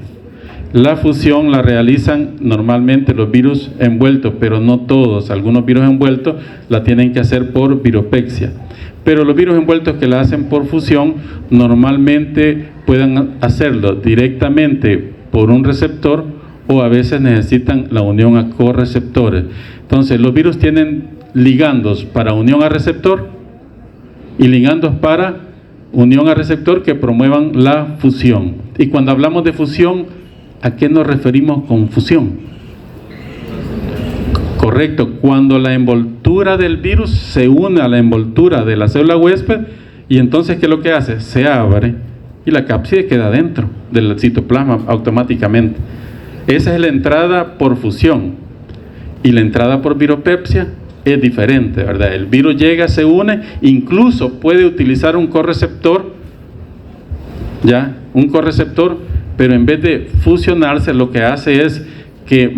La fusión la realizan normalmente los virus envueltos, pero no todos. Algunos virus envueltos la tienen que hacer por viropexia. Pero los virus envueltos que la hacen por fusión normalmente pueden hacerlo directamente por un receptor o a veces necesitan la unión a correceptores. Entonces los virus tienen ligandos para unión a receptor y ligandos para unión a receptor que promuevan la fusión. Y cuando hablamos de fusión, ¿a qué nos referimos con fusión? Correcto, cuando la envoltura del virus se une a la envoltura de la célula huésped, y entonces ¿qué es lo que hace? Se abre y la cápside queda dentro del citoplasma automáticamente. Esa es la entrada por fusión, y la entrada por viropepsia es diferente, ¿verdad? El virus llega, se une, incluso puede utilizar un correceptor, ¿ya? Un correceptor, pero en vez de fusionarse, lo que hace es que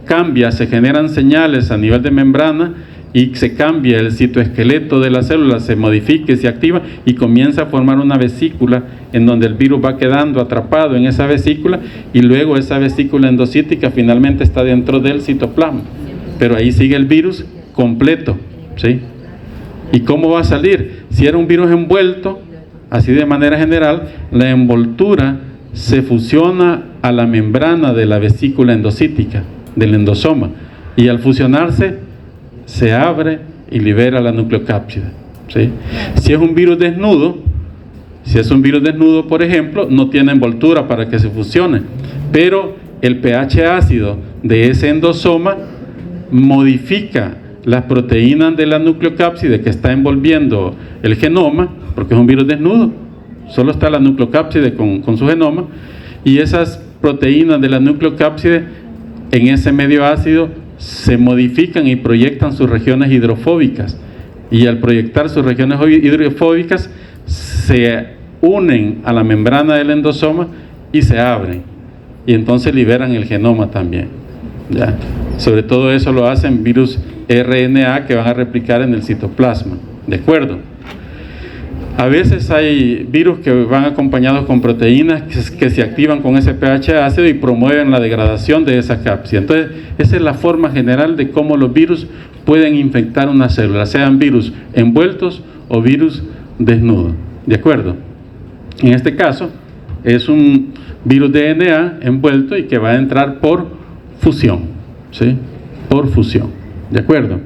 cambia, se generan señales a nivel de membrana y se cambia el citoesqueleto de la célula, se modifica, se activa y comienza a formar una vesícula en donde el virus va quedando atrapado en esa vesícula, y luego esa vesícula endocítica finalmente está dentro del citoplasma, pero ahí sigue el virus completo, ¿sí? ¿Y cómo va a salir? Si era un virus envuelto, así de manera general, la envoltura se fusiona a la membrana de la vesícula endocítica, del endosoma, y al fusionarse se abre y libera la nucleocápside, ¿sí? Si es un virus desnudo, por ejemplo, no tiene envoltura para que se fusione, pero el pH ácido de ese endosoma modifica las proteínas de la nucleocápside que está envolviendo el genoma, porque es un virus desnudo, solo está la nucleocápside con su genoma, y esas proteínas de la nucleocápside en ese medio ácido se modifican y proyectan sus regiones hidrofóbicas, y al proyectar sus regiones hidrofóbicas se unen a la membrana del endosoma y se abren, y entonces liberan el genoma también, ¿ya? Sobre todo eso lo hacen virus RNA que van a replicar en el citoplasma, ¿de acuerdo? A veces hay virus que van acompañados con proteínas que se activan con ese pH ácido y promueven la degradación de esa cápside. Entonces, esa es la forma general de cómo los virus pueden infectar una célula, sean virus envueltos o virus desnudos, ¿de acuerdo? En este caso, es un virus DNA envuelto y que va a entrar por fusión, ¿sí? Por fusión, ¿de acuerdo?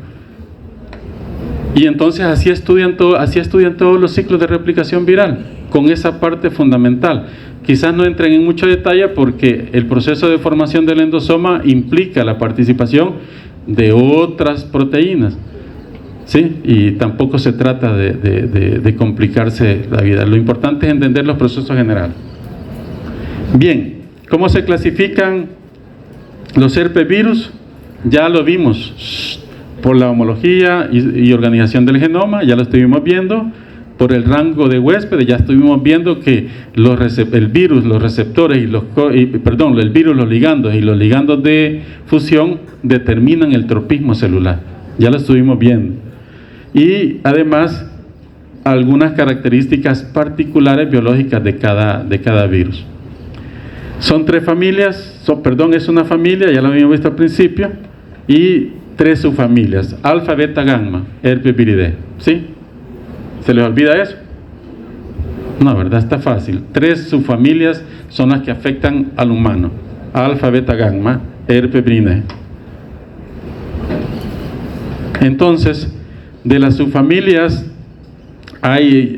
Y entonces así estudian todos los ciclos de replicación viral, con esa parte fundamental. Quizás no entren en mucho detalle porque el proceso de formación del endosoma implica la participación de otras proteínas, ¿sí? Y tampoco se trata de complicarse la vida. Lo importante es entender los procesos generales. Bien, ¿cómo se clasifican los herpesvirus? Ya lo vimos por la homología y organización del genoma, ya lo estuvimos viendo. Por el rango de huéspedes, ya estuvimos viendo que el virus, los receptores el virus, los ligandos de fusión determinan el tropismo celular. Ya lo estuvimos viendo. Y además, algunas características particulares biológicas de cada virus. Son tres familias, es una familia, ya lo habíamos visto al principio, y tres subfamilias: alfa, beta, gamma, herpes viridae, ¿sí? ¿Se les olvida eso? No, ¿verdad? Está fácil. Tres subfamilias son las que afectan al humano: alfa, beta, gamma, herpes viridae. Entonces, de las subfamilias hay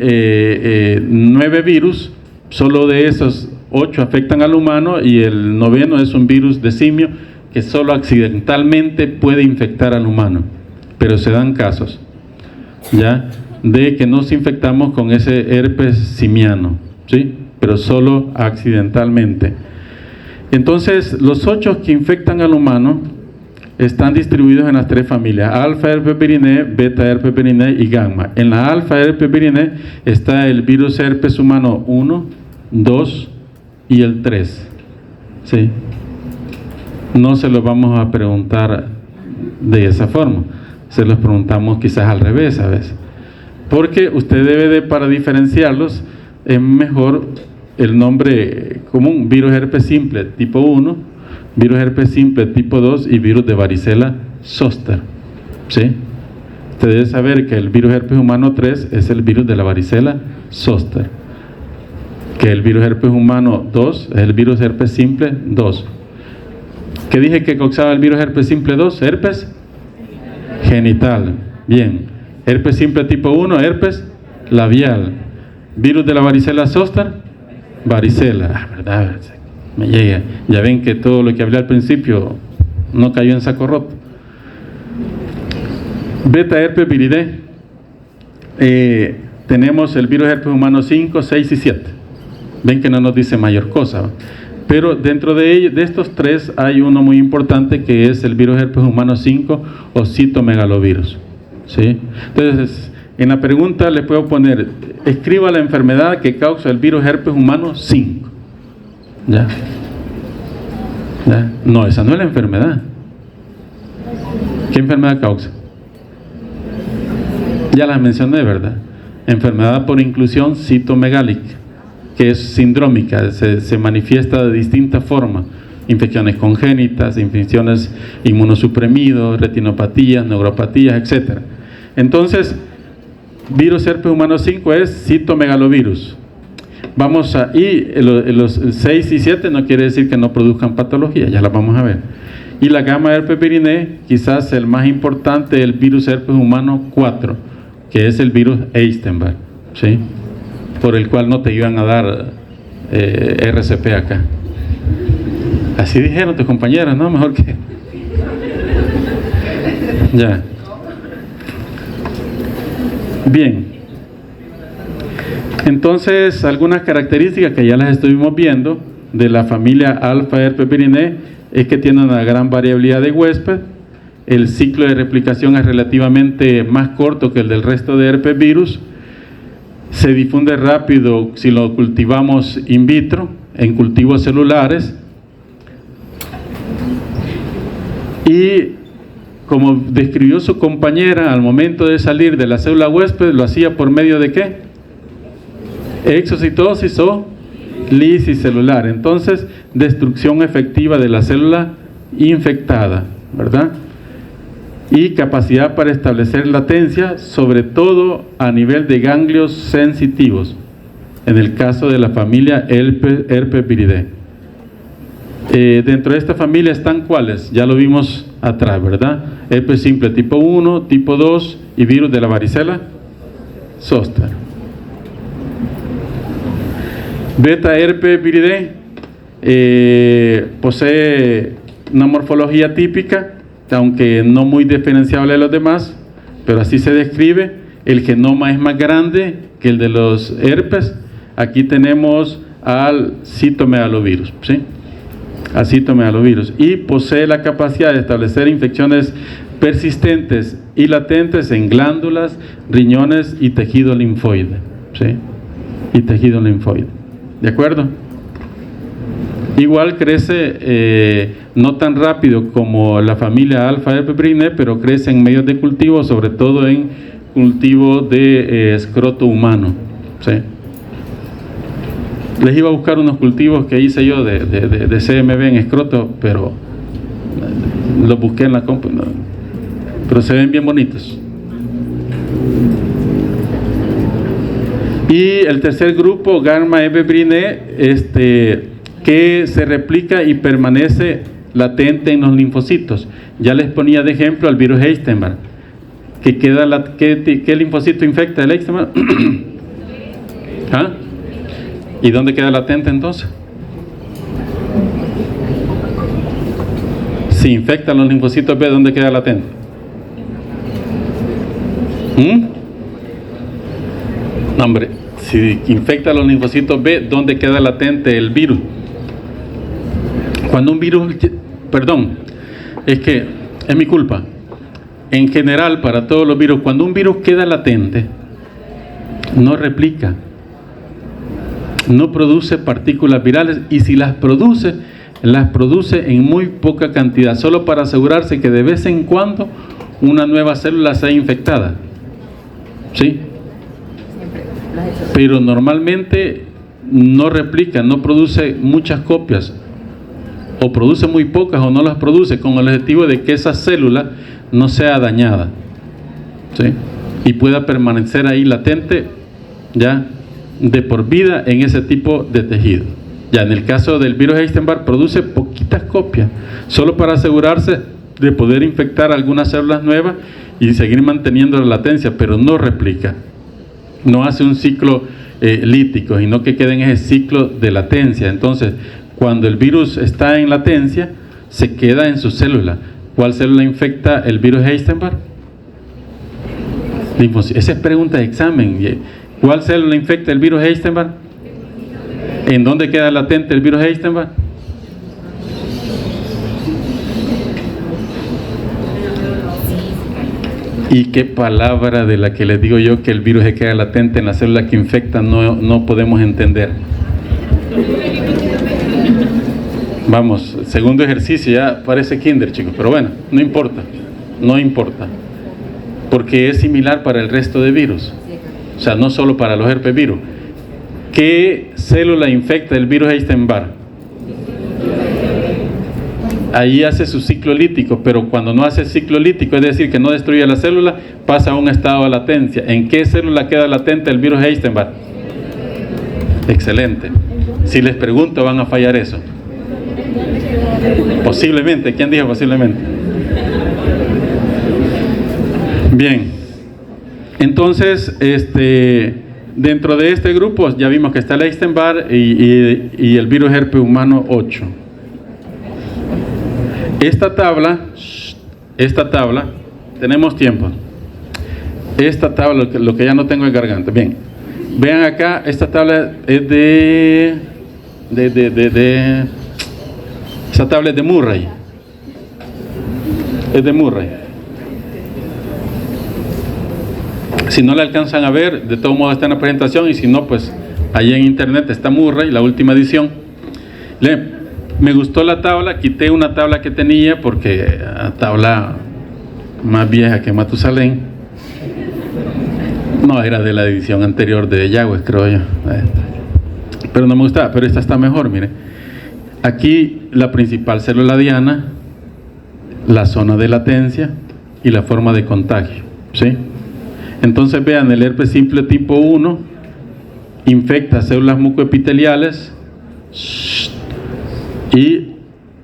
9 virus, solo de esos 8 afectan al humano, y el 9º es un virus de simio que solo accidentalmente puede infectar al humano, pero se dan casos, ¿ya?, de que nos infectamos con ese herpes simiano, ¿sí?, pero solo accidentalmente. Entonces, los 8 que infectan al humano están distribuidos en las tres familias: alfa herpes viridae, beta herpes viridae y gamma. En la alfa herpes viridae está el virus herpes humano 1, 2 y el 3, ¿sí? No se lo vamos a preguntar de esa forma. Se los preguntamos quizás al revés a veces. Porque usted debe de, para diferenciarlos, es mejor el nombre común: virus herpes simple tipo 1, virus herpes simple tipo 2 y virus de varicela zoster. ¿Sí? Usted debe saber que el virus herpes humano 3 es el virus de la varicela zoster, que el virus herpes humano 2 es el virus herpes simple 2. ¿Qué dije que causaba el virus herpes simple 2? Herpes genital. Bien. Herpes simple tipo 1, herpes labial. Virus de la varicela zoster, varicela. ¿Verdad? Me llega. Ya ven que todo lo que hablé al principio no cayó en saco roto. Beta herpes viridae. Tenemos el virus herpes humano 5, 6 y 7. Ven que no nos dice mayor cosa, ¿va? Pero dentro de estos tres hay uno muy importante, que es el virus herpes humano 5 o citomegalovirus. ¿Sí? Entonces, en la pregunta le puedo poner: escriba la enfermedad que causa el virus herpes humano 5. ¿Ya? ¿Ya? No, esa no es la enfermedad. ¿Qué enfermedad causa? Ya las mencioné, ¿verdad? Enfermedad por inclusión citomegálica, que es sindrómica, se manifiesta de distintas formas: infecciones congénitas, infecciones inmunosuprimidos, retinopatías, neuropatías, etc. Entonces, virus herpes humano 5 es citomegalovirus. Vamos a, y los 6 y 7 no quiere decir que no produzcan patología, ya las vamos a ver. Y la gama herpes viridae, quizás el más importante, el virus herpes humano 4, que es el virus Epstein-Barr, ¿sí? Por el cual no te iban a dar RCP acá. Así dijeron tus compañeras, ¿no? Mejor que... Ya. Bien. Entonces, algunas características que ya las estuvimos viendo de la familia alfa herpes viridae es que tiene una gran variabilidad de huésped. El ciclo de replicación es relativamente más corto que el del resto de herpes virus. Se difunde rápido si lo cultivamos in vitro, en cultivos celulares. Y como describió su compañera, al momento de salir de la célula huésped, lo hacía por medio de ¿qué? Exocitosis o lisis celular. Entonces, destrucción efectiva de la célula infectada, ¿verdad? Y capacidad para establecer latencia, sobre todo a nivel de ganglios sensitivos, en el caso de la familia herpes viridae. Dentro de esta familia están ¿cuáles? Ya lo vimos atrás, ¿verdad? Herpes simple tipo 1, tipo 2 y virus de la varicela zoster. Beta herpes viridae posee una morfología típica, aunque no muy diferenciable de los demás, pero así se describe. El genoma es más grande que el de los herpes. Aquí tenemos al citomegalovirus, ¿sí? Al citomegalovirus, y posee la capacidad de establecer infecciones persistentes y latentes en glándulas, riñones y tejido linfoide, ¿sí? Y tejido linfoide, ¿de acuerdo? Igual crece no tan rápido como la familia alfa herpes viridae, pero crece en medios de cultivo, sobre todo en cultivo de escroto humano, ¿sí? Les iba a buscar unos cultivos que hice yo de CMV en escroto, pero los busqué en la compu, no, pero se ven bien bonitos. Y el tercer grupo, gamma herpes viridae, que se replica y permanece latente en los linfocitos. Ya les ponía de ejemplo al virus Epstein-Barr, que queda ¿qué linfocito infecta el Epstein-Barr? ¿Ah? ¿Y dónde queda latente entonces? Si infectan los linfocitos B, ¿dónde queda latente? No, hombre, si infecta los linfocitos B, ¿dónde queda latente el virus? Cuando un virus, perdón, es que es mi culpa. En general, para todos los virus, cuando un virus queda latente, no replica, no produce partículas virales, y si las produce las produce en muy poca cantidad, solo para asegurarse que de vez en cuando una nueva célula sea infectada. ¿Sí? Pero normalmente no replica, no produce muchas copias, o produce muy pocas o no las produce, con el objetivo de que esa célula no sea dañada, ¿sí? Y pueda permanecer ahí latente ya de por vida en ese tipo de tejido. Ya en el caso del virus Epstein-Barr produce poquitas copias, solo para asegurarse de poder infectar algunas células nuevas y seguir manteniendo la latencia, pero no replica, no hace un ciclo lítico, sino que queda en ese ciclo de latencia. Entonces, cuando el virus está en latencia, se queda en su célula. ¿Cuál célula infecta el virus Epstein-Barr? Esa es pregunta de examen. ¿Cuál célula infecta el virus Epstein-Barr? ¿En dónde queda latente el virus Epstein-Barr? ¿Y qué palabra de la que les digo yo que el virus se queda latente en la célula que infecta no podemos entender? Vamos, segundo ejercicio, ya parece kinder, chicos, pero bueno, no importa, porque es similar para el resto de virus, o sea, no solo para los herpes virus. ¿Qué célula infecta el virus Epstein-Barr? Ahí hace su ciclo lítico, pero cuando no hace ciclo lítico, es decir, que no destruye la célula, pasa a un estado de latencia. ¿En qué célula queda latente el virus Epstein-Barr? Excelente. Si les pregunto, van a fallar eso. Posiblemente. ¿Quién dijo posiblemente? Bien. Entonces, dentro de este grupo ya vimos que está el Epstein-Barr y el virus herpes humano 8. Esta tabla, tenemos tiempo. Esta tabla, lo que ya no tengo en garganta. Bien, vean acá, esta tabla es esa tabla es de Murray. Es de Murray. Si no la alcanzan a ver, de todos modos está en la presentación, y si no, pues ahí en internet está Murray, la última edición. Me gustó la tabla, quité una tabla que tenía porque la tabla más vieja que Matusalén, no, era de la edición anterior de Yahweh, creo yo, pero no me gustaba, pero esta está mejor. Mire, aquí la principal célula diana, la zona de latencia y la forma de contagio, ¿sí? Entonces vean, el herpes simple tipo 1 infecta células mucoepiteliales y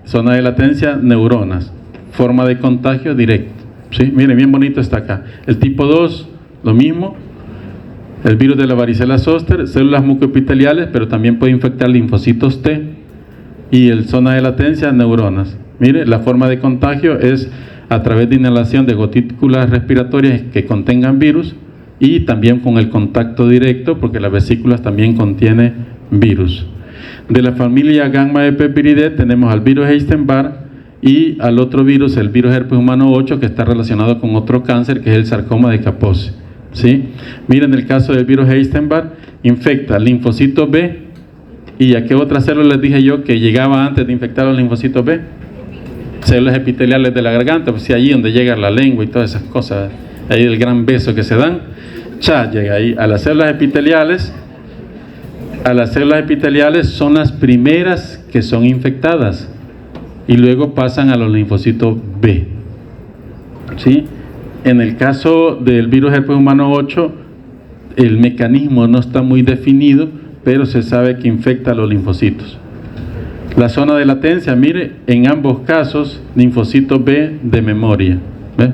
zona de latencia, neuronas, forma de contagio directo, ¿sí? Miren, bien bonito está acá. El tipo 2, lo mismo, el virus de la varicela zoster, células mucoepiteliales, pero también puede infectar linfocitos T, y el zona de latencia, neuronas. Mire, la forma de contagio es a través de inhalación de gotículas respiratorias que contengan virus, y también con el contacto directo, porque las vesículas también contienen virus. De la familia Gamma Epepiridae tenemos al virus Epstein-Barr y al otro virus, el virus herpes humano 8, que está relacionado con otro cáncer, que es el sarcoma de Kaposi, ¿sí? Miren, el caso del virus Epstein-Barr infecta linfocitos B. ¿Y a qué otras células les dije yo que llegaba antes de infectar los linfocitos B? Células epiteliales de la garganta, pues sí, allí donde llega la lengua y todas esas cosas, ahí el gran beso que se dan, llega ahí a las células epiteliales. A las células epiteliales son las primeras que son infectadas y luego pasan a los linfocitos B, ¿sí? En el caso del virus herpes humano 8, el mecanismo no está muy definido, pero se sabe que infecta a los linfocitos. La zona de latencia, mire, en ambos casos, linfocitos B de memoria, ¿ve?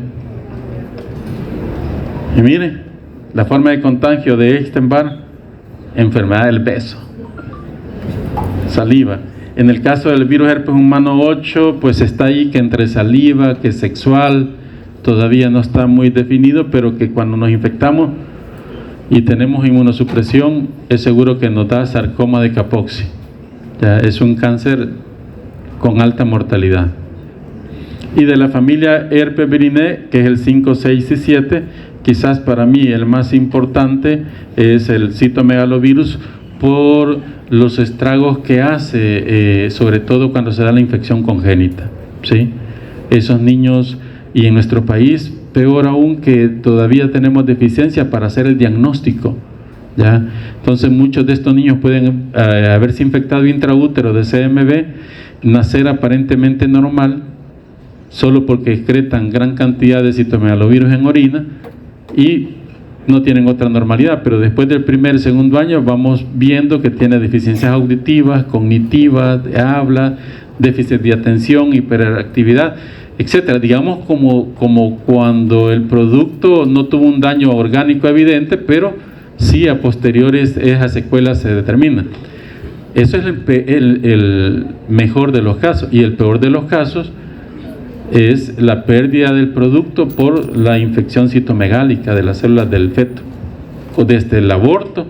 Y mire, la forma de contagio de Epstein-Barr, enfermedad del beso, saliva. En el caso del virus herpes humano 8, pues está ahí que entre saliva, que sexual, todavía no está muy definido, pero que cuando nos infectamos y tenemos inmunosupresión, es seguro que nos da sarcoma de Kaposi. Ya es un cáncer con alta mortalidad. Y de la familia herpes virinae, que es el 5, 6 y 7, quizás para mí el más importante es el citomegalovirus, por los estragos que hace, sobre todo cuando se da la infección congénita, ¿sí? Esos niños, y en nuestro país, peor aún, que todavía tenemos deficiencia para hacer el diagnóstico, ¿ya? Entonces muchos de estos niños pueden haberse infectado intraútero de CMV, nacer aparentemente normal, solo porque excretan gran cantidad de citomegalovirus en orina y no tienen otra normalidad, pero después del primer, segundo año vamos viendo que tiene deficiencias auditivas, cognitivas, de habla, déficit de atención, hiperactividad, etcétera. Digamos como cuando el producto no tuvo un daño orgánico evidente, pero sí a posteriores esas secuelas se determinan. Eso es el mejor de los casos, y el peor de los casos es la pérdida del producto por la infección citomegálica de las células del feto, desde el aborto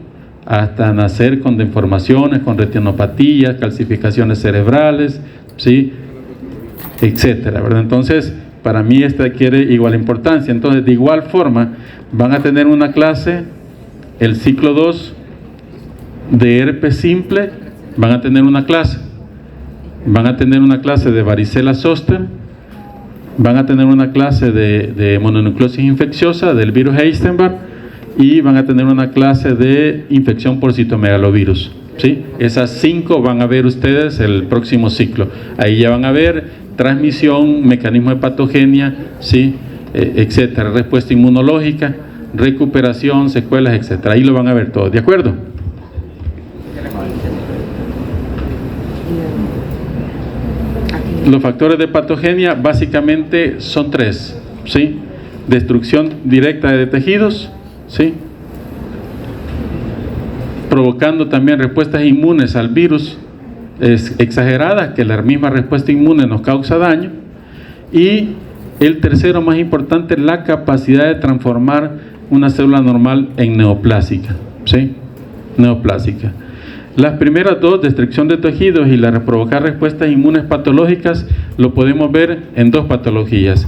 hasta nacer con deformaciones, con retinopatías, calcificaciones cerebrales, ¿sí?, etcétera, ¿verdad? Entonces, para mí esta adquiere igual importancia. Entonces, de igual forma, van a tener una clase, el ciclo 2 de herpes simple, van a tener una clase de varicela zoster, van a tener una clase de mononucleosis infecciosa del virus Epstein-Barr, y van a tener una clase de infección por citomegalovirus, ¿sí? Esas 5 van a ver ustedes el próximo ciclo. Ahí ya van a ver transmisión, mecanismo de patogenia, ¿sí?, etcétera, respuesta inmunológica, recuperación, secuelas, etcétera. Ahí lo van a ver todo, ¿de acuerdo? Los factores de patogenia básicamente son 3, ¿sí? Destrucción directa de tejidos, ¿sí?, provocando también respuestas inmunes al virus exageradas, que la misma respuesta inmune nos causa daño. Y el tercero más importante, la capacidad de transformar una célula normal en neoplásica, ¿sí?, neoplásica. Las primeras 2, destrucción de tejidos y la provocar respuestas inmunes patológicas, lo podemos ver en 2 patologías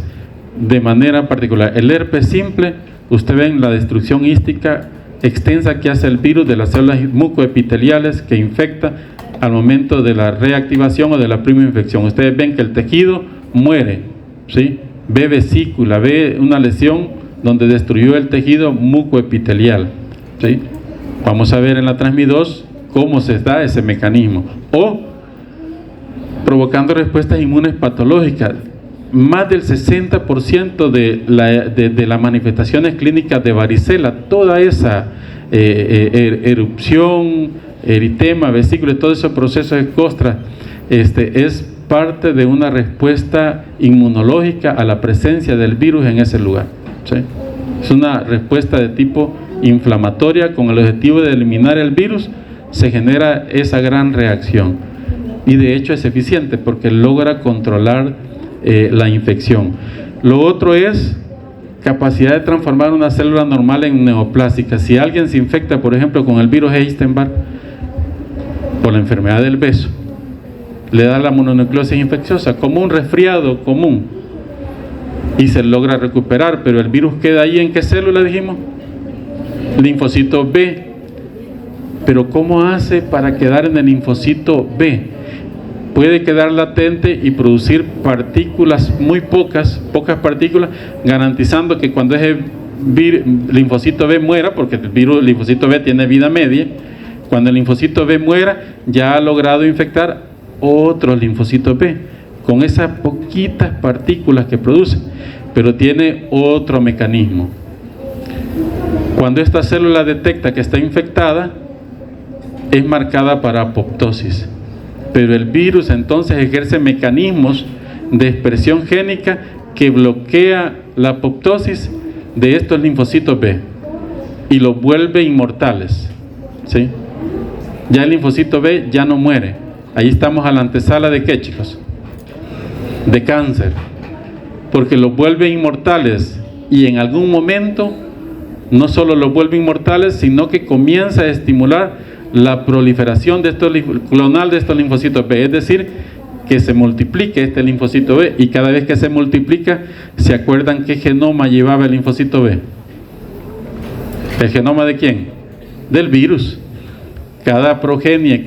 de manera particular. El herpes simple, usted ven la destrucción hística extensa que hace el virus de las células mucoepiteliales que infecta al momento de la reactivación o de la primera infección. Ustedes ven que el tejido muere, ¿sí?, ve vesícula, ve una lesión donde destruyó el tejido mucoepitelial, ¿sí? Vamos a ver en la Transmi 2 cómo se da ese mecanismo. O provocando respuestas inmunes patológicas. Más del 60% de las manifestaciones clínicas de varicela, toda esa erupción, eritema, vesícula, todo ese proceso de costra, es parte de una respuesta inmunológica a la presencia del virus en ese lugar, ¿sí? Es una respuesta de tipo inflamatoria con el objetivo de eliminar el virus. Se genera esa gran reacción y de hecho es eficiente porque logra controlar la infección. Lo otro es capacidad de transformar una célula normal en neoplásica. Si alguien se infecta, por ejemplo, con el virus Epstein-Barr por la enfermedad del beso, le da la mononucleosis infecciosa como un resfriado común y se logra recuperar, pero el virus queda ahí. ¿En qué célula dijimos? Linfocito B. Pero ¿cómo hace para quedar en el linfocito B? Puede quedar latente y producir partículas muy pocas partículas, garantizando que cuando ese linfocito B muera, porque el linfocito B tiene vida media, cuando el linfocito B muera, ya ha logrado infectar otros linfocitos B, con esas poquitas partículas que produce, pero tiene otro mecanismo. Cuando esta célula detecta que está infectada, es marcada para apoptosis, pero el virus entonces ejerce mecanismos de expresión génica que bloquea la apoptosis de estos linfocitos B y los vuelve inmortales, ¿sí? Ya el linfocito B ya no muere. Ahí estamos a la antesala de ¿qué, chicos? De cáncer, porque los vuelve inmortales y en algún momento no solo los vuelve inmortales, sino que comienza a estimular la proliferación de estos clonal de estos linfocitos B, es decir, que se multiplique este linfocito B, y cada vez que se multiplica, ¿se acuerdan qué genoma llevaba el linfocito B? ¿El genoma de quién? Del virus. cada progenie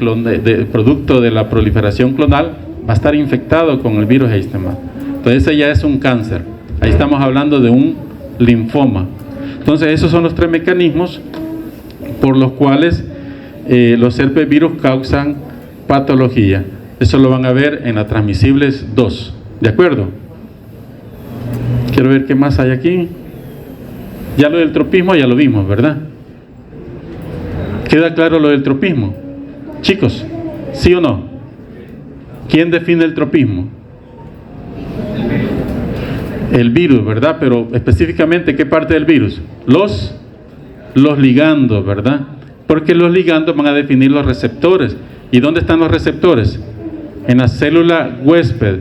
producto de la proliferación clonal va a estar infectado con el virus Epstein-Barr. Entonces ese ya es un cáncer. Ahí estamos hablando de un linfoma. Entonces esos son los tres mecanismos por los cuales los herpesvirus causan patología. Eso lo van a ver en la transmisibles 2. ¿De acuerdo? Quiero ver qué más hay aquí. Ya lo del tropismo ya lo vimos, ¿verdad? ¿Queda claro lo del tropismo? Chicos, ¿sí o no? ¿Quién define el tropismo? El virus, ¿verdad? Pero específicamente, ¿qué parte del virus? Los ligandos, ¿verdad? Porque los ligandos van a definir los receptores. ¿Y dónde están los receptores? En la célula huésped.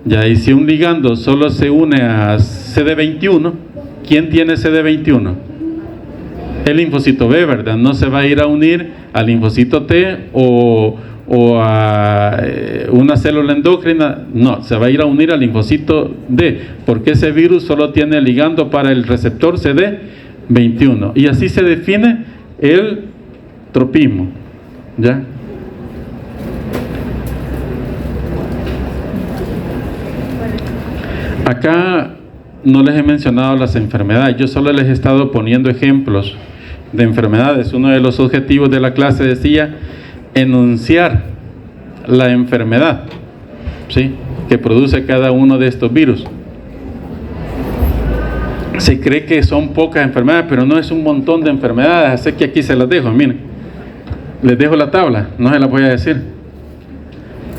Ya, y si un ligando solo se une a CD21, ¿quién tiene CD21? El linfocito B, ¿verdad? No se va a ir a unir al linfocito T o a una célula endocrina, no, se va a ir a unir al linfocito D, porque ese virus solo tiene ligando para el receptor CD21. Y así se define el tropismo, ¿ya? Acá no les he mencionado las enfermedades, yo solo les he estado poniendo ejemplos de enfermedades. Uno de los objetivos de la clase decía enunciar la enfermedad, ¿sí?, que produce cada uno de estos virus. Se cree que son pocas enfermedades, pero no, es un montón de enfermedades. Así que aquí se las dejo, miren, les dejo la tabla, no se las voy a decir.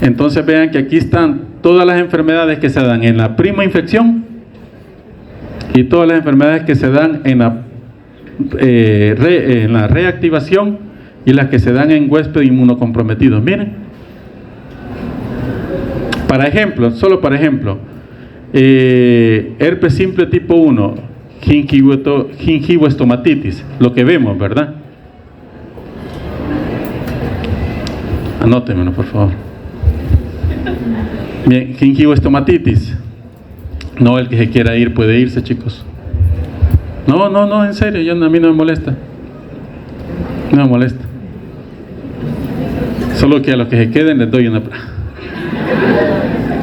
Entonces vean que aquí están todas las enfermedades que se dan en la prima infección y todas las enfermedades que se dan en la reactivación y las que se dan en huésped inmunocomprometidos. Miren, para ejemplo, solo para ejemplo, herpes simple tipo 1, gingivoestomatitis, lo que vemos, ¿verdad? Anótenmelo, por favor. Bien, gingivoestomatitis. No, el que se quiera ir puede irse, chicos. No, en serio, a mí no me molesta. No me molesta. Solo que a los que se queden les doy una.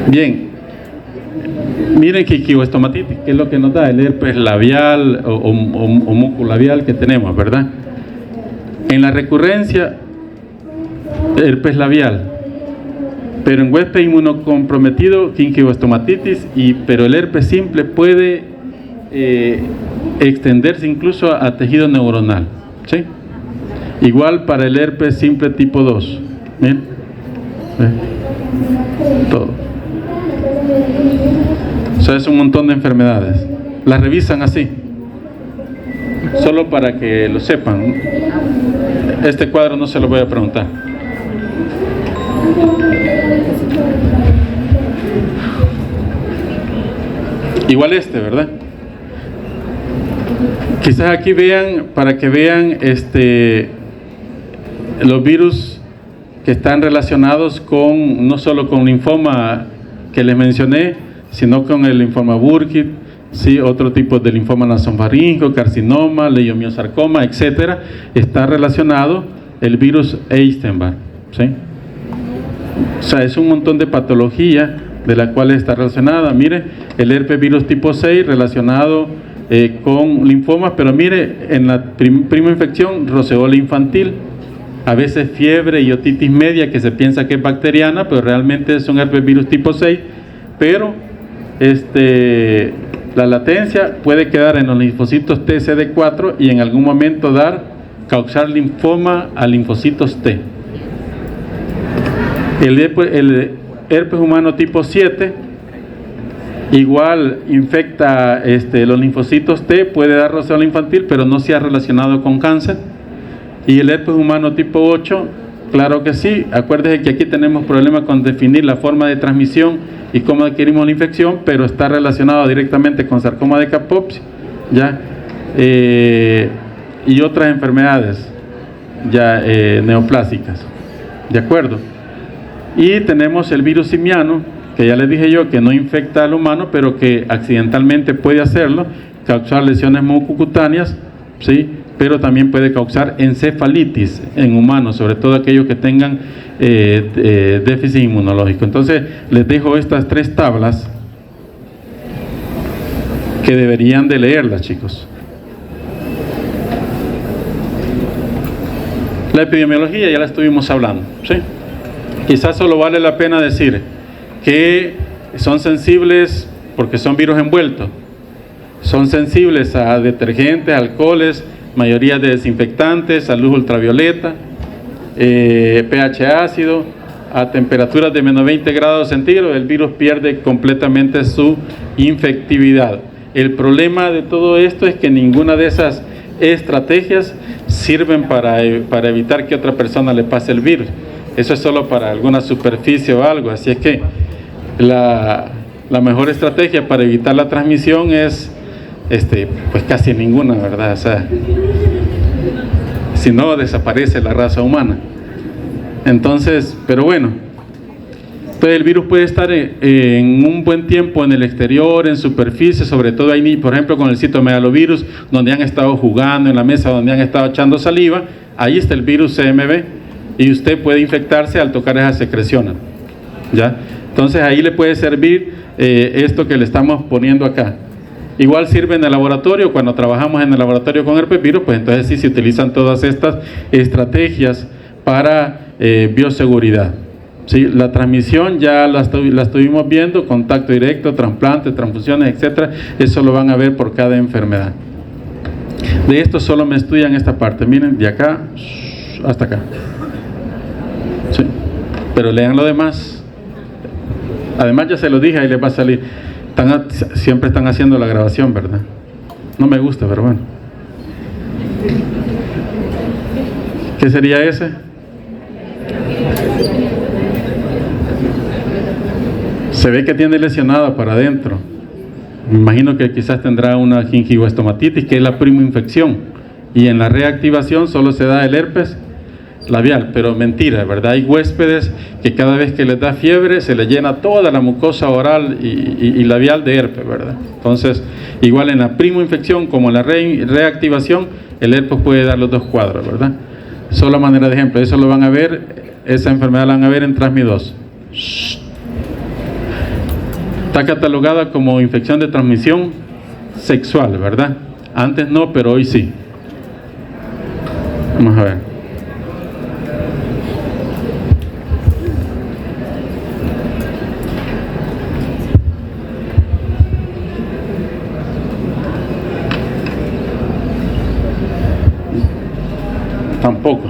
Bien. Miren gingivoestomatitis, que es lo que nos da el herpes labial o mucolabial que tenemos, ¿verdad? En la recurrencia, herpes labial. Pero en huésped inmunocomprometido, gingivoestomatitis, pero el herpes simple puede extenderse incluso a tejido neuronal, ¿sí? Igual para el herpes simple tipo 2. ¿Bien? Todo. O sea, es un montón de enfermedades. Las revisan así, solo para que lo sepan. Este cuadro no se lo voy a preguntar. Igual ¿verdad? Quizás aquí vean, para que vean los virus que están relacionados con, no solo con linfoma que les mencioné, sino con el linfoma Burkitt, ¿sí? Otro tipo de linfoma nasofaríngeo, carcinoma, leiomiosarcoma, etcétera. Está relacionado el virus Epstein-Barr, ¿sí? O sea, es un montón de patología de la cual está relacionada. Mire, el herpes virus tipo 6 relacionado con linfomas, pero mire, en la prima infección, roceola infantil, a veces fiebre y otitis media que se piensa que es bacteriana, pero realmente es un herpes virus tipo 6, pero la latencia puede quedar en los linfocitos T, CD4 y en algún momento causar linfoma a linfocitos T. El herpes humano tipo 7 igual infecta los linfocitos T, puede dar roceola infantil, pero no se ha relacionado con cáncer. Y el herpes humano tipo 8, claro que sí. Acuérdense que aquí tenemos problemas con definir la forma de transmisión y cómo adquirimos la infección, pero está relacionado directamente con sarcoma de Kaposi, ¿ya? Y otras enfermedades ya neoplásicas, ¿de acuerdo? Y tenemos el virus simiano, que ya les dije yo que no infecta al humano, pero que accidentalmente puede hacerlo, causar lesiones mucocutáneas, ¿sí? pero también puede causar encefalitis en humanos, sobre todo aquellos que tengan déficit inmunológico. Entonces, les dejo estas 3 tablas que deberían de leerlas, chicos. La epidemiología ya la estuvimos hablando, ¿sí? Quizás solo vale la pena decir que son sensibles porque son virus envueltos, son sensibles a detergentes, alcoholes, mayoría de desinfectantes, a luz ultravioleta, pH ácido, a temperaturas de menos 20 grados centígrados, el virus pierde completamente su infectividad. El problema de todo esto es que ninguna de esas estrategias sirven para evitar que otra persona le pase el virus. Eso es solo para alguna superficie o algo, así es que la mejor estrategia para evitar la transmisión es pues casi ninguna, ¿verdad? O sea, si no, desaparece la raza humana. Entonces, pero bueno, pues el virus puede estar en un buen tiempo en el exterior, en superficie, sobre todo ahí, por ejemplo, con el citomegalovirus, donde han estado jugando en la mesa, donde han estado echando saliva, ahí está el virus CMV, y usted puede infectarse al tocar esas secreciones, ¿ya? Entonces ahí le puede servir esto que le estamos poniendo acá. Igual sirve en el laboratorio, cuando trabajamos en el laboratorio con herpes virus, pues entonces sí se utilizan todas estas estrategias para bioseguridad. Sí, la transmisión ya la estuvimos viendo, contacto directo, trasplante, transfusiones, etcétera. Eso lo van a ver por cada enfermedad. De esto solo me estudian esta parte. Miren, de acá hasta acá. Sí. Pero lean lo demás. Además ya se lo dije, ahí les va a salir. Siempre están haciendo la grabación, ¿verdad? No me gusta, pero bueno. ¿Qué sería ese? Se ve que tiene lesionada para adentro. Me imagino que quizás tendrá una gingivoestomatitis, que es la primoinfección. Y en la reactivación solo se da el herpes labial, pero mentira, ¿verdad? Hay huéspedes que cada vez que les da fiebre se les llena toda la mucosa oral y labial de herpes, ¿verdad? Entonces, igual en la primoinfección como en la reactivación, el herpes puede dar los 2 cuadros, ¿verdad? Solo a manera de ejemplo, eso lo van a ver, esa enfermedad la van a ver en Transmi2. Está catalogada como infección de transmisión sexual, ¿verdad? Antes no, pero hoy sí. Vamos a ver. Tampoco.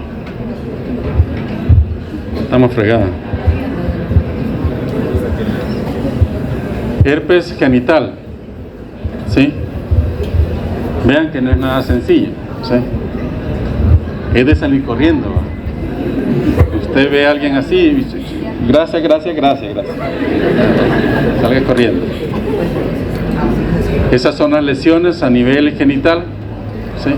Estamos fregados. Herpes genital, ¿sí? Vean que no es nada sencillo, ¿sí? Es de salir corriendo, ¿va? Usted ve a alguien así, gracias. Salga corriendo. Esas son las lesiones a nivel genital, ¿sí?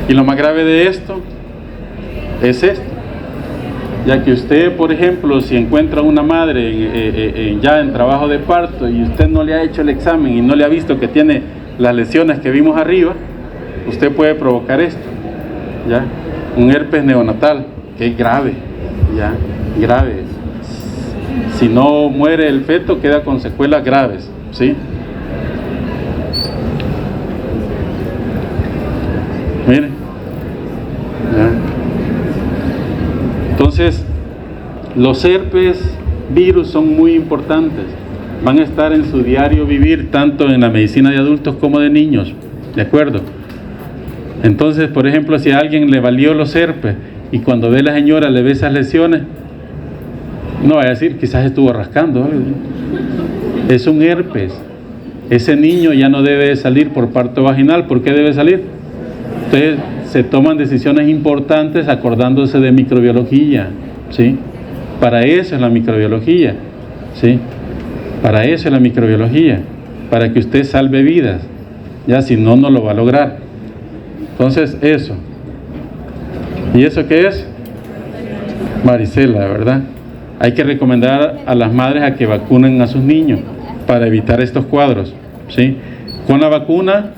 Y lo más grave de esto es esto. Ya que usted, por ejemplo, si encuentra una madre ya en trabajo de parto y usted no le ha hecho el examen y no le ha visto que tiene las lesiones que vimos arriba, usted puede provocar esto, ¿ya? Un herpes neonatal, que es grave, ¿ya? Grave. Si no muere el feto, queda con secuelas graves, ¿sí? Miren, ¿ya? Entonces, los herpes virus son muy importantes. Van a estar en su diario vivir, tanto en la medicina de adultos como de niños. ¿De acuerdo? Entonces, por ejemplo, si a alguien le valió los herpes y cuando ve a la señora le ve esas lesiones, no va a decir, quizás estuvo rascando algo. Es un herpes. Ese niño ya no debe salir por parto vaginal. ¿Por qué debe salir? Entonces, se toman decisiones importantes acordándose de microbiología, ¿sí? Para eso es la microbiología, ¿sí? Para eso es la microbiología, para que usted salve vidas, ya, si no, no lo va a lograr. Entonces, eso. ¿Y eso qué es? Varicela, ¿verdad? Hay que recomendar a las madres a que vacunen a sus niños para evitar estos cuadros, ¿sí? Con la vacuna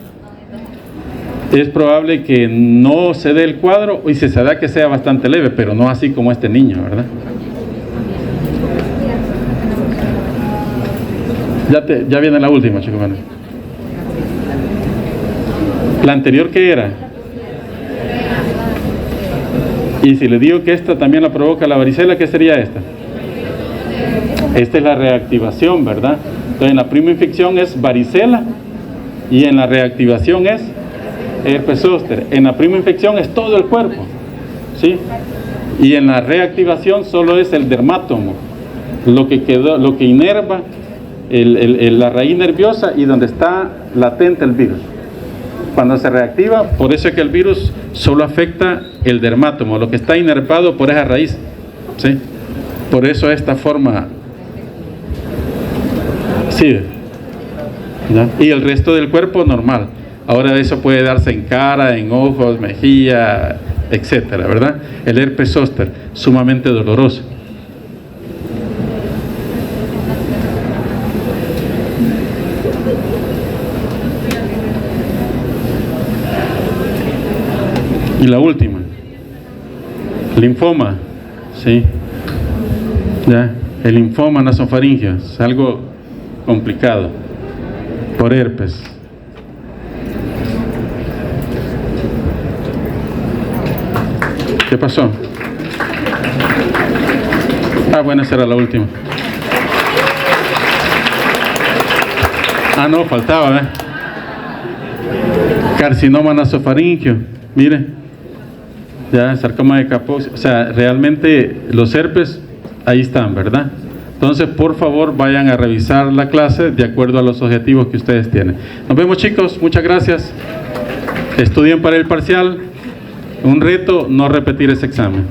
es probable que no se dé el cuadro, y si se da que sea bastante leve, pero no así como este niño, ¿verdad? Ya viene la última, chicos. Bueno. La anterior, ¿qué era? Y si le digo que esta también la provoca la varicela, ¿qué sería esta? Esta es la reactivación, ¿verdad? Entonces en la primera infección es varicela y en la reactivación es herpes zóster. En la primera infección es todo el cuerpo, ¿sí? Y en la reactivación solo es el dermátomo, lo que quedó, lo que inerva la raíz nerviosa y donde está latente el virus. Cuando se reactiva, por eso es que el virus solo afecta el dermátomo, lo que está inervado por esa raíz, ¿sí? Por eso esta forma, sí, ¿ya? Y el resto del cuerpo normal. Ahora eso puede darse en cara, en ojos, mejilla, etcétera, ¿verdad? El herpes zóster, sumamente doloroso. Y la última, linfoma, ¿sí? ¿Ya? El linfoma nasofaríngeo es algo complicado por herpes. ¿Qué pasó? Bueno, esa era la última. No, faltaba, ¿eh? Carcinoma nasofaríngeo, mire. Ya, sarcoma de Kaposi, o sea, realmente los herpes ahí están, ¿verdad? Entonces, por favor, vayan a revisar la clase de acuerdo a los objetivos que ustedes tienen. Nos vemos, chicos, muchas gracias. Estudien para el parcial. Un reto, no repetir ese examen.